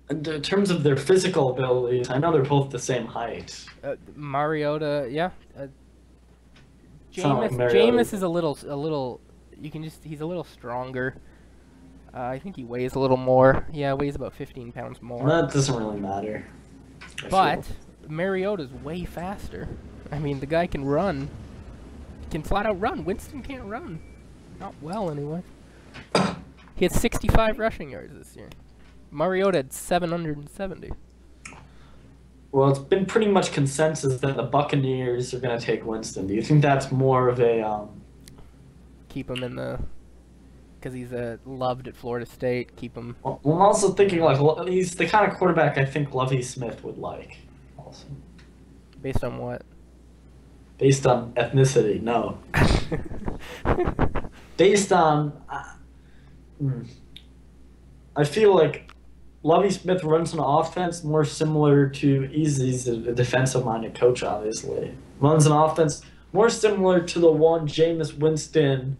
In terms of their physical abilities, I know they're both the same height. Mariota, yeah. Jameis is a little. He's a little stronger. I think he weighs a little more. Yeah, weighs about 15 pounds more. That doesn't really matter. But Mariota's way faster. I mean, the guy can run. He can flat out run. Winston can't run. Not well, anyway. He had 65 rushing yards this year. Mariota had 770. Well, it's been pretty much consensus that the Buccaneers are going to take Winston. Do you think that's more of a... Keep him in the... Because he's loved at Florida State. Keep him... Well, I'm also thinking, like, he's the kind of quarterback I think Lovie Smith would like. Also. Based on what? Based on ethnicity, no. Based on... I feel like Lovie Smith runs an offense more similar to... He's a defensive-minded coach, obviously. Runs an offense more similar to the one Jameis Winston...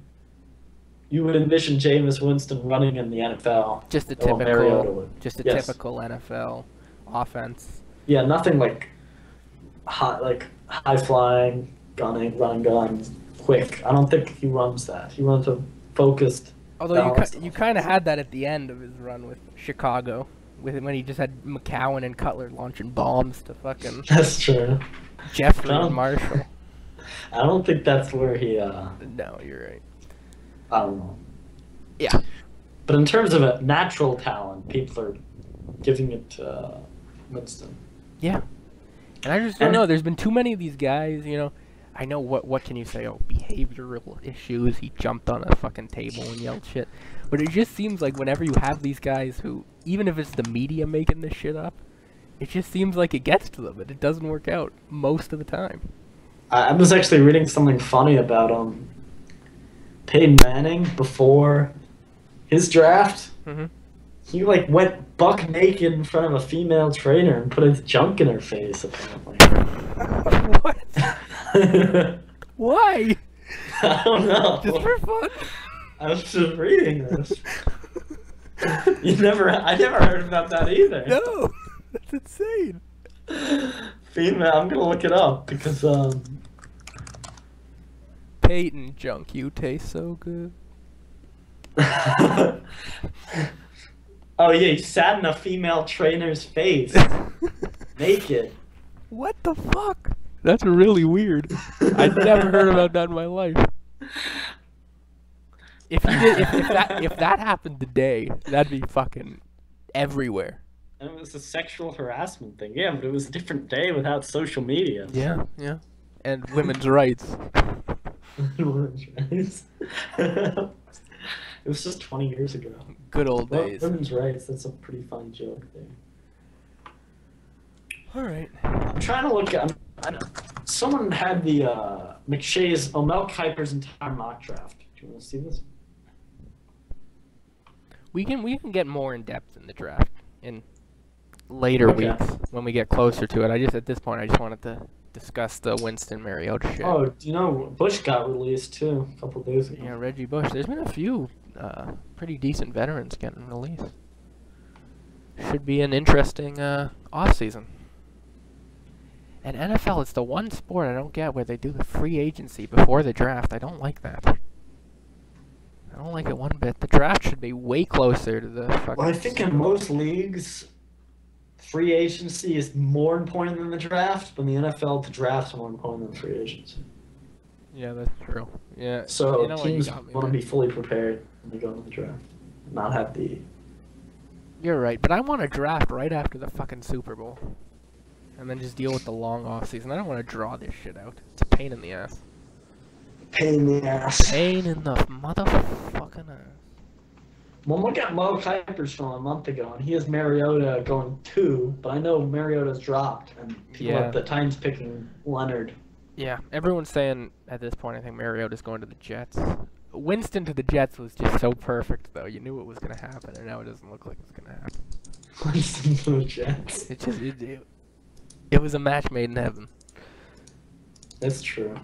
You would envision Jameis Winston running in the NFL. Just a typical NFL offense. Yeah, nothing like high flying, running guns, quick. I don't think he runs that. He runs a focused. Although you kind of had that at the end of his run with Chicago, when he just had McCown and Cutler launching bombs to fucking. That's true. Jeffrey and Marshall. I don't think that's where he. No, you're right. I don't know. Yeah. But in terms of a natural talent, people are giving it to Winston. Yeah. And I just don't know. There's been too many of these guys, you know. I know what can you say? Oh, behavioral issues. He jumped on a fucking table and yelled shit. But it just seems like whenever you have these guys who, even if it's the media making this shit up, it just seems like it gets to them and it doesn't work out most of the time. I was actually reading something funny about Peyton Manning before his draft. Mm-hmm. He went buck naked in front of a female trainer and put his junk in her face. Apparently. What? Why? I don't know. Just for fun. I was just reading this. I never heard about that either. No, that's insane. Female, I'm gonna look it up because Peyton junk, you taste so good. Oh yeah, he sat in a female trainer's face, naked. What the fuck? That's really weird. I've never heard about that in my life. If that happened today, that'd be fucking everywhere. And it was a sexual harassment thing. Yeah, but it was a different day without social media. Yeah, yeah. And women's rights. It It was just 20 years ago. Good old days. Women's rights, that's a pretty funny joke there. Alright. I'm trying to look at... Someone had the McShay's, Mel Kiper's entire mock draft. Do you want to see this? We can get more in depth in the draft in later weeks when we get closer to it. At this point I just wanted to discuss the Winston Mariota shit. Oh, do you know Bush got released too a couple days ago? Yeah, Reggie Bush. There's been a few pretty decent veterans getting released. Should be an interesting offseason. And NFL, it's the one sport I don't get where they do the free agency before the draft. I don't like that. I don't like it one bit. The draft should be way closer to the fucking... Well, I think in most leagues, free agency is more important than the draft, but in the NFL, the draft's more important than free agency. Yeah, that's true. Yeah. So you know teams want to be fully prepared when they go into the draft. Not have the... You're right, but I want to draft right after the fucking Super Bowl. And then just deal with the long off season. I don't want to draw this shit out. It's a pain in the ass. Pain in the ass. Pain in the motherfucking ass. Well, look at Mo Kiper's from a month ago, and he has Mariota going 2, but I know Mariota's dropped, and people at the time's picking Leonard. Yeah, everyone's saying at this point I think Mariota's going to the Jets. Winston to the Jets was just so perfect, though. You knew it was going to happen, and now it doesn't look like it's going to happen. Winston to the Jets. It was a match made in heaven. That's true.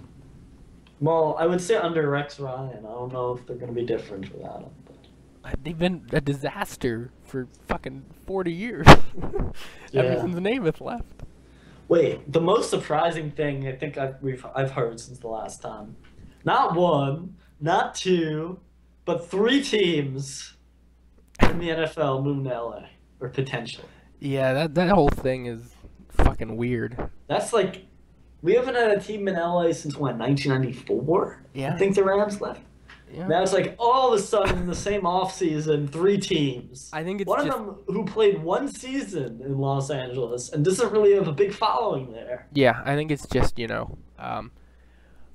Well, I would say under Rex Ryan. I don't know if they're going to be different without him. But... They've been a disaster for fucking 40 years. Yeah. Ever since Namath left. Wait, the most surprising thing I think I've heard since the last time. Not 1, not 2, but 3 teams in the NFL moving to LA. Or potentially. Yeah, that whole thing is fucking weird. That's like... We haven't had a team in LA since, when, 1994? Yeah. I think the Rams left. Yeah. Now it's like, all of a sudden, in the same offseason, 3 teams. I think it's One of them who played 1 season in Los Angeles and doesn't really have a big following there. Yeah, I think it's just,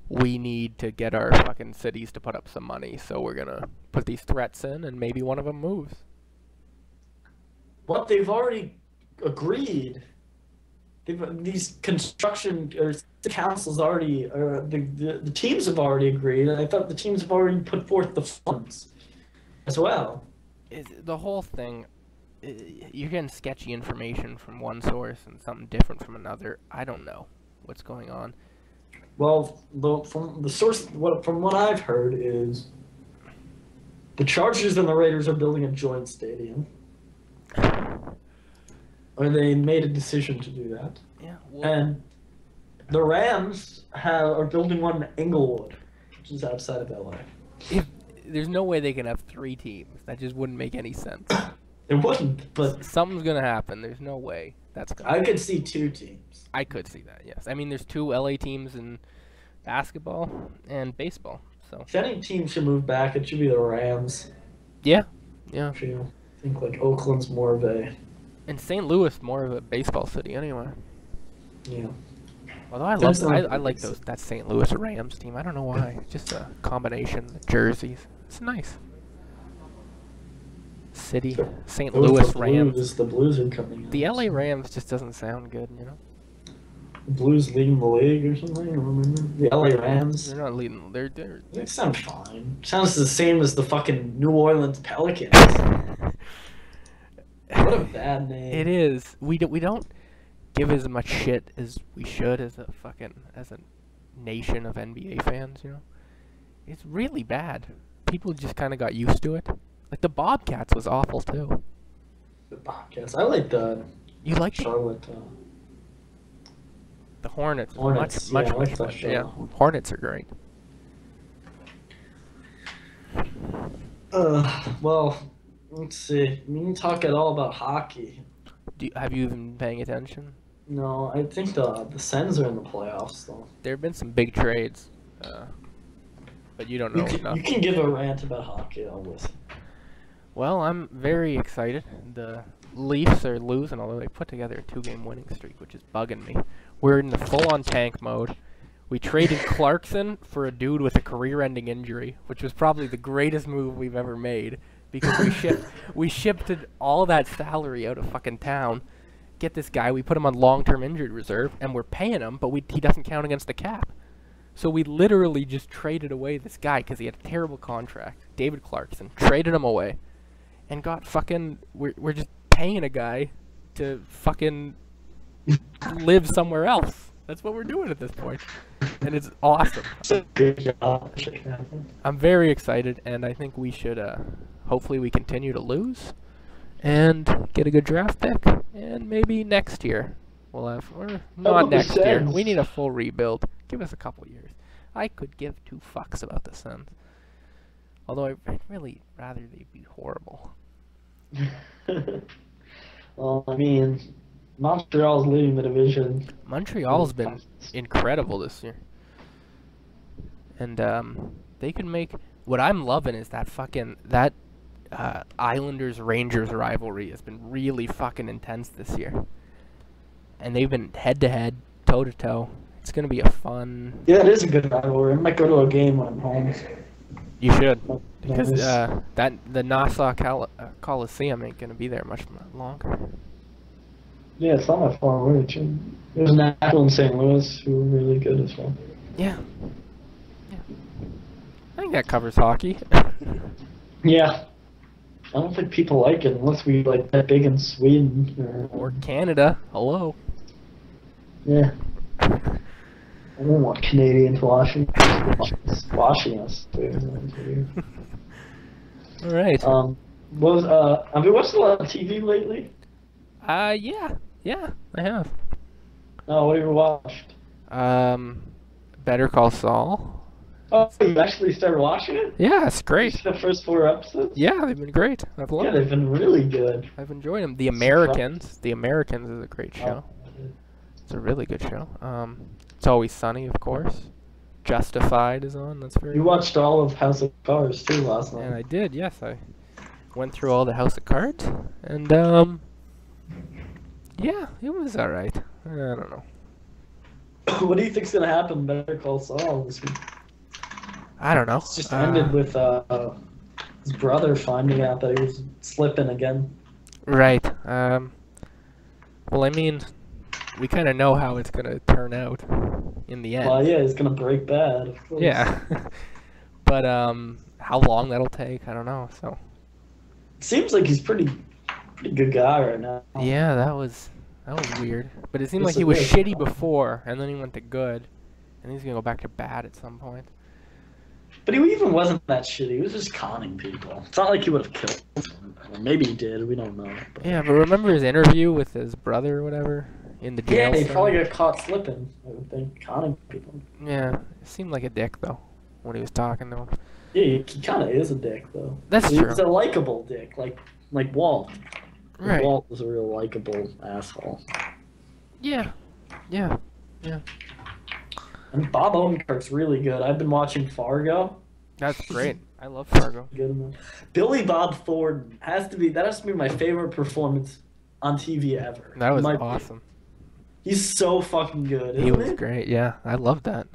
we need to get our fucking cities to put up some money, so we're gonna put these threats in, and maybe one of them moves. What they've already agreed... These construction or the councils already, or the teams have already agreed, and I thought the teams have already put forth the funds as well. The whole thing, you're getting sketchy information from one source and something different from another. I don't know what's going on. Well, from the source, from what I've heard is the Chargers and the Raiders are building a joint stadium. Or they made a decision to do that. Yeah. And the Rams are building one in Inglewood, which is outside of LA. There's no way they can have 3 teams. That just wouldn't make any sense. It wouldn't, but... Something's going to happen. There's no way that's going to I could see 2 teams. I could see that, yes. I mean, there's 2 LA teams in basketball and baseball. So If any team should move back, it should be the Rams. Yeah. Yeah. I think, like, Oakland's more of a... And St. Louis, more of a baseball city anyway. Yeah. Although I like that St. Louis Rams team. I don't know why. Just a combination, the jerseys. It's nice. City, St. Louis Rams. The Blues are coming in. The LA Rams just doesn't sound good, The Blues leading the league or something? I don't remember. The LA Rams. They're not leading. They sound fine. Sounds the same as the fucking New Orleans Pelicans. What a bad name. It is. We don't give as much shit as we should as a nation of NBA fans, It's really bad. People just kind of got used to it. Like the Bobcats was awful too. The Bobcats. I like the Charlotte. The Hornets. Hornets. Much better. Yeah, Hornets are great. Well, let's see. We didn't talk at all about hockey. Have you even been paying attention? No, I think the Sens are in the playoffs, though. There have been some big trades, but you don't know enough. You can give a rant about hockey, I'll listen. Well, I'm very excited. The Leafs are losing, although they put together a 2-game winning streak, which is bugging me. We're in the full-on tank mode. We traded Clarkson for a dude with a career-ending injury, which was probably the greatest move we've ever made because we shipped all that salary out of fucking town. Get this guy, we put him on long-term injured reserve, and we're paying him, but he doesn't count against the cap. So we literally just traded away this guy because he had a terrible contract. David Clarkson. Traded him away. And got fucking... We're just paying a guy to fucking live somewhere else. That's what we're doing at this point. And it's awesome. Good job. I'm very excited, and I think we should... hopefully we continue to lose. And get a good draft pick. And maybe next year we'll have... Or not next year. We need a full rebuild. Give us a couple years. I could give two fucks about the Suns. Although I'd really rather they be horrible. Well, I mean, Montreal's leading the division. Montreal's been incredible this year. And they can make... What I'm loving is that fucking... That Islanders-Rangers rivalry has been really fucking intense this year. And they've been head-to-head, toe-to-toe. It's going to be a fun... Yeah, it is a good rivalry. I might go to a game when I'm home. You should. Because the Nassau Coliseum ain't going to be there much longer. Yeah, it's not that far away, too. There's Nashville and St. Louis who are really good as well. Yeah. I think that covers hockey. Yeah. I don't think people like it unless we like that big in Sweden. Or Canada. Hello. Yeah. I don't want Canadians watching us. All right. Have you watched a lot of TV lately? Yeah, I have. Oh, what have you watched? Better Call Saul. Oh, you actually started watching it? Yeah, it's great. The first 4 episodes? Yeah, they've been great. I've loved Yeah, they've been really good. I've enjoyed them. The Americans. The Americans is a great show. It's a really good show. It's Always Sunny, of course. Justified is on. That's very. You watched all of House of Cards too last night. And I did. Yes, I went through all the House of Cards, and yeah, it was all right. I don't know. What do you think's gonna happen? Better Call Saul this week. I don't know. It's just ended with his brother finding out that he was slipping again. Right. Well, I mean, we kind of know how it's gonna turn out in the end. Well, yeah, he's gonna break bad, of course. Yeah. But how long that'll take, I don't know. So. It seems like he's pretty good guy right now. Yeah, that was weird. But it seemed like he was shitty before, and then he went to good, and he's gonna go back to bad at some point. But he even wasn't that shitty. He was just conning people. It's not like he would have killed someone. Or maybe he did. We don't know. But... Yeah, but remember his interview with his brother or whatever in the jail? Yeah, he cell? probably got caught slipping. I would think conning people. Yeah, it seemed like a dick though when he was talking to him. Yeah, he kind of is a dick though. That's true. He's a likable dick, like Walt. Right. Walt was a real likable asshole. Yeah. And Bob Odenkirk's really good. I've been watching Fargo. That's great. I love Fargo. Good enough. Billy Bob Thornton has to be my favorite performance on TV ever. That was awesome. He's so fucking good. He was great. Yeah, I love that.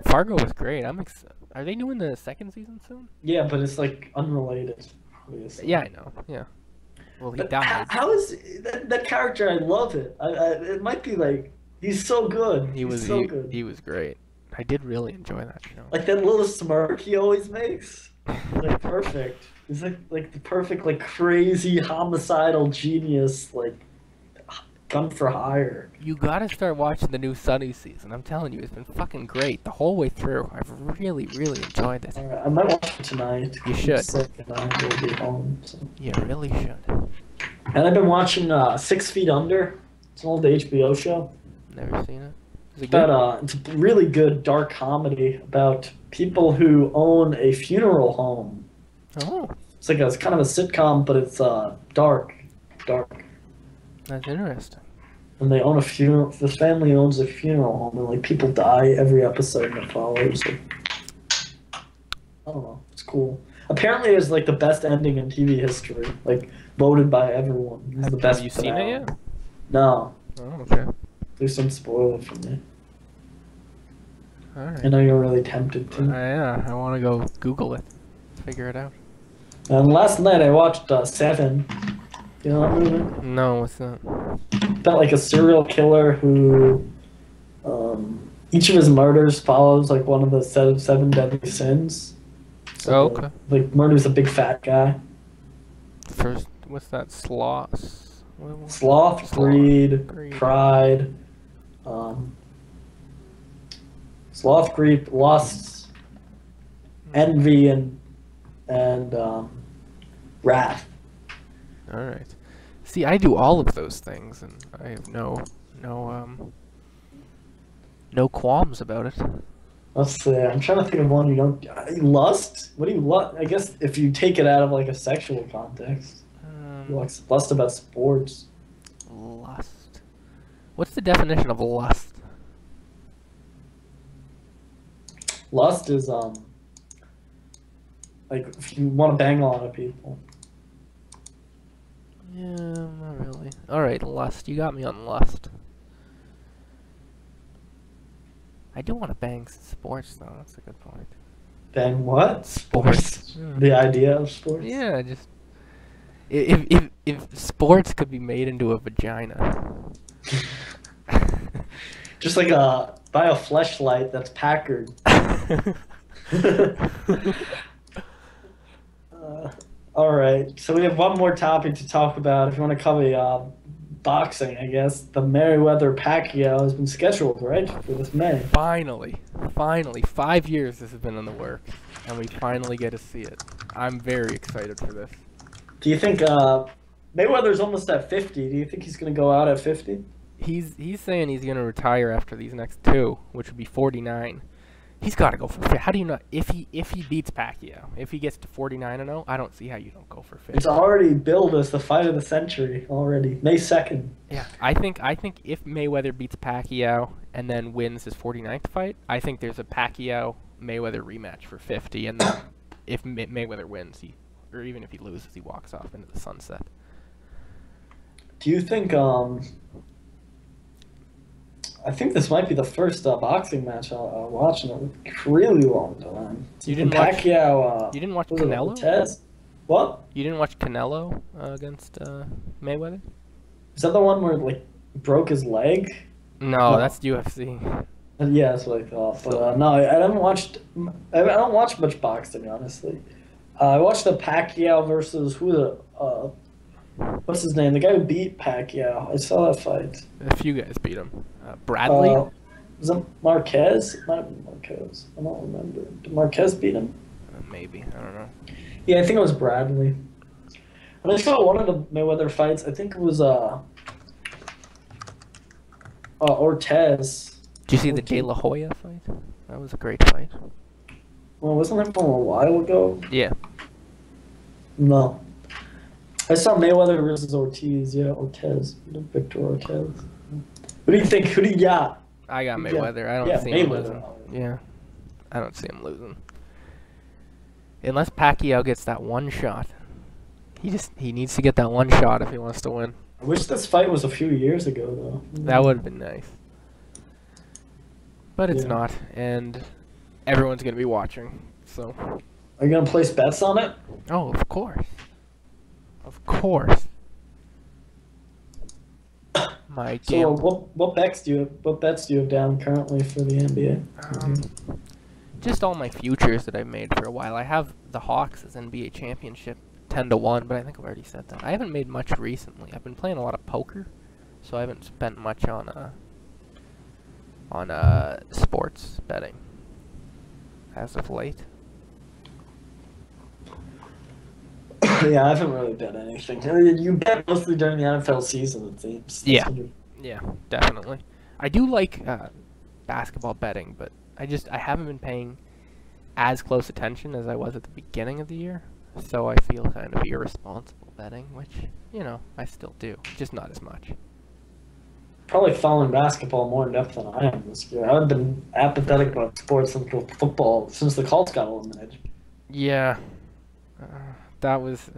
Fargo was great. Are they doing the second season soon? Yeah, but it's like unrelated. Obviously. Yeah, I know. Yeah. Well, he died. How is that character? I love it. It might be like he's so good. He's so good. He was great. I did really enjoy that show. Like that little smirk he always makes. Like perfect. He's like the perfect like crazy homicidal genius like gun for hire. You gotta start watching the new Sunny season. I'm telling you, it's been fucking great the whole way through. I've really enjoyed it. I might watch it tonight. You should. I will be home. So. You really should. And I've been watching 6 Feet Under. It's an old HBO show. Never seen it. Is it good? It's a really good dark comedy about people who own a funeral home. Oh. It's kind of a sitcom, but it's dark. That's interesting. And they own a funeral. This family owns a funeral home, and like people die every episode that follows. I don't know. It's cool. Apparently, it's like the best ending in TV history. Like voted by everyone. It's the best. Have you seen it yet? No. Oh, okay. There's some spoiler for me. All right. I know you're really tempted to. Yeah, I want to go Google it, figure it out. And last night I watched Seven. You know that movie? No, what's that? About like a serial killer who, each of his murders follows like one of the seven deadly sins. So, Oh, okay. Like murders a big fat guy. First, what's that? Sloth, greed, Greed. pride, sloth, greed, lusts, envy, and wrath. All right. See, I do all of those things, and I have no qualms about it. Let's see. I'm trying to think of one you don't. Lust? What do you lust? I guess if you take it out of like a sexual context, you lust about sports. Lust. What's the definition of lust? Lust is like if you want to bang a lot of people. Yeah, not really. All right, lust. You got me on lust. I do want to bang sports, though. That's a good point. Bang what? Sports. The idea of sports. Yeah, just if sports could be made into a vagina. Just like buy a fleshlight that's Packard. All right, so we have one more topic to talk about. If you want to cover boxing, I guess the Mayweather Pacquiao has been scheduled, right, for this May. Finally, 5 years this has been in the works, and we finally get to see it. I'm very excited for this. Do you think Mayweather's almost at 50? Do you think he's going to go out at 50? He's saying he's gonna retire after these next two, which would be 49. He's got to go for 50. How do you not? If he beats Pacquiao, if he gets to 49-0, I don't see how you don't go for 50. It's already billed as the fight of the century already, May 2nd. Yeah, I think if Mayweather beats Pacquiao and then wins his 49th fight, I think there's a Pacquiao Mayweather rematch for 50, and then if Mayweather wins, or even if he loses, he walks off into the sunset. Do you think I think this might be the first boxing match I'll watch in a really long time. You didn't Pacquiao, you didn't watch was it Canelo? Ortiz? What? You didn't watch Canelo against Mayweather? Is that the one where like broke his leg? No, that's UFC. Yeah, that's what I thought. But no, I haven't watched. I don't watch much boxing, honestly. I watched the Pacquiao versus what's his name? The guy who beat Pacquiao. I saw that fight. A few guys beat him. Bradley? Was it Marquez? It might have been Marquez. I don't remember. Did Marquez beat him? Maybe. I don't know. Yeah, I think it was Bradley. When I saw one of the Mayweather fights, I think it was Ortiz. Did you see the De La Hoya fight? That was a great fight. Well, wasn't that from a while ago? Yeah. No. I saw Mayweather versus Ortiz. Yeah, Ortiz. Victor Ortiz. What do you think? Who do you got? I got Mayweather. I don't see him losing. Yeah. I don't see him losing. Unless Pacquiao gets that one shot. He needs to get that one shot if he wants to win. I wish this fight was a few years ago, though. That would have been nice. But it's Yeah. not, and everyone's going to be watching, so... Are you going to place bets on it? Oh, of course. Of course. My So what bets do you have down currently for the NBA? Just all my futures that I've made for a while. I have the Hawks as NBA championship 10-1, but I think I've already said that. I haven't made much recently. I've been playing a lot of poker, so I haven't spent much on sports betting as of late. Yeah, I haven't really bet anything. I mean, you bet mostly during the NFL season, it seems. Yeah, definitely. I do like basketball betting, but I haven't been paying as close attention as I was at the beginning of the year, so I feel kind of irresponsible betting, which, I still do, just not as much. Probably following basketball more in depth than I am this year. I've been apathetic about sports and football since the Colts got eliminated. Yeah. That was...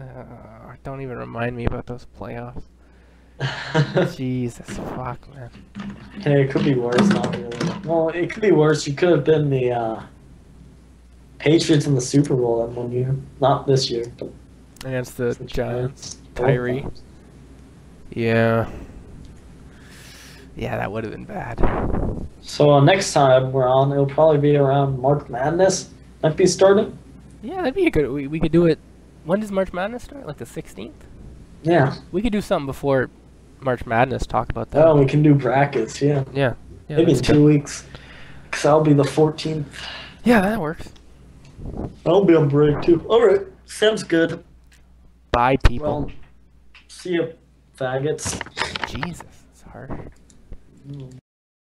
don't even remind me about those playoffs. Jesus, fuck, man. Hey, it could be worse. Not really. Well, it could be worse. You could have been the Patriots in the Super Bowl that 1 year. Not this year, but Against the Giants. both Tyree. times. Yeah. Yeah, that would have been bad. So next time we're on, it'll probably be around March Madness. Might be starting. Yeah, that'd be a good. We could do it. When does March Madness start? Like the 16th? Yeah. We could do something before March Madness. Talk about that. Oh, we can do brackets. Yeah. Yeah. Yeah, Maybe in that's 2 good. weeks. Cause I'll be the 14th. Yeah, that works. I'll be on break too. All right. Sounds good. Bye, people. Well, see you, faggots. Jesus, it's hard.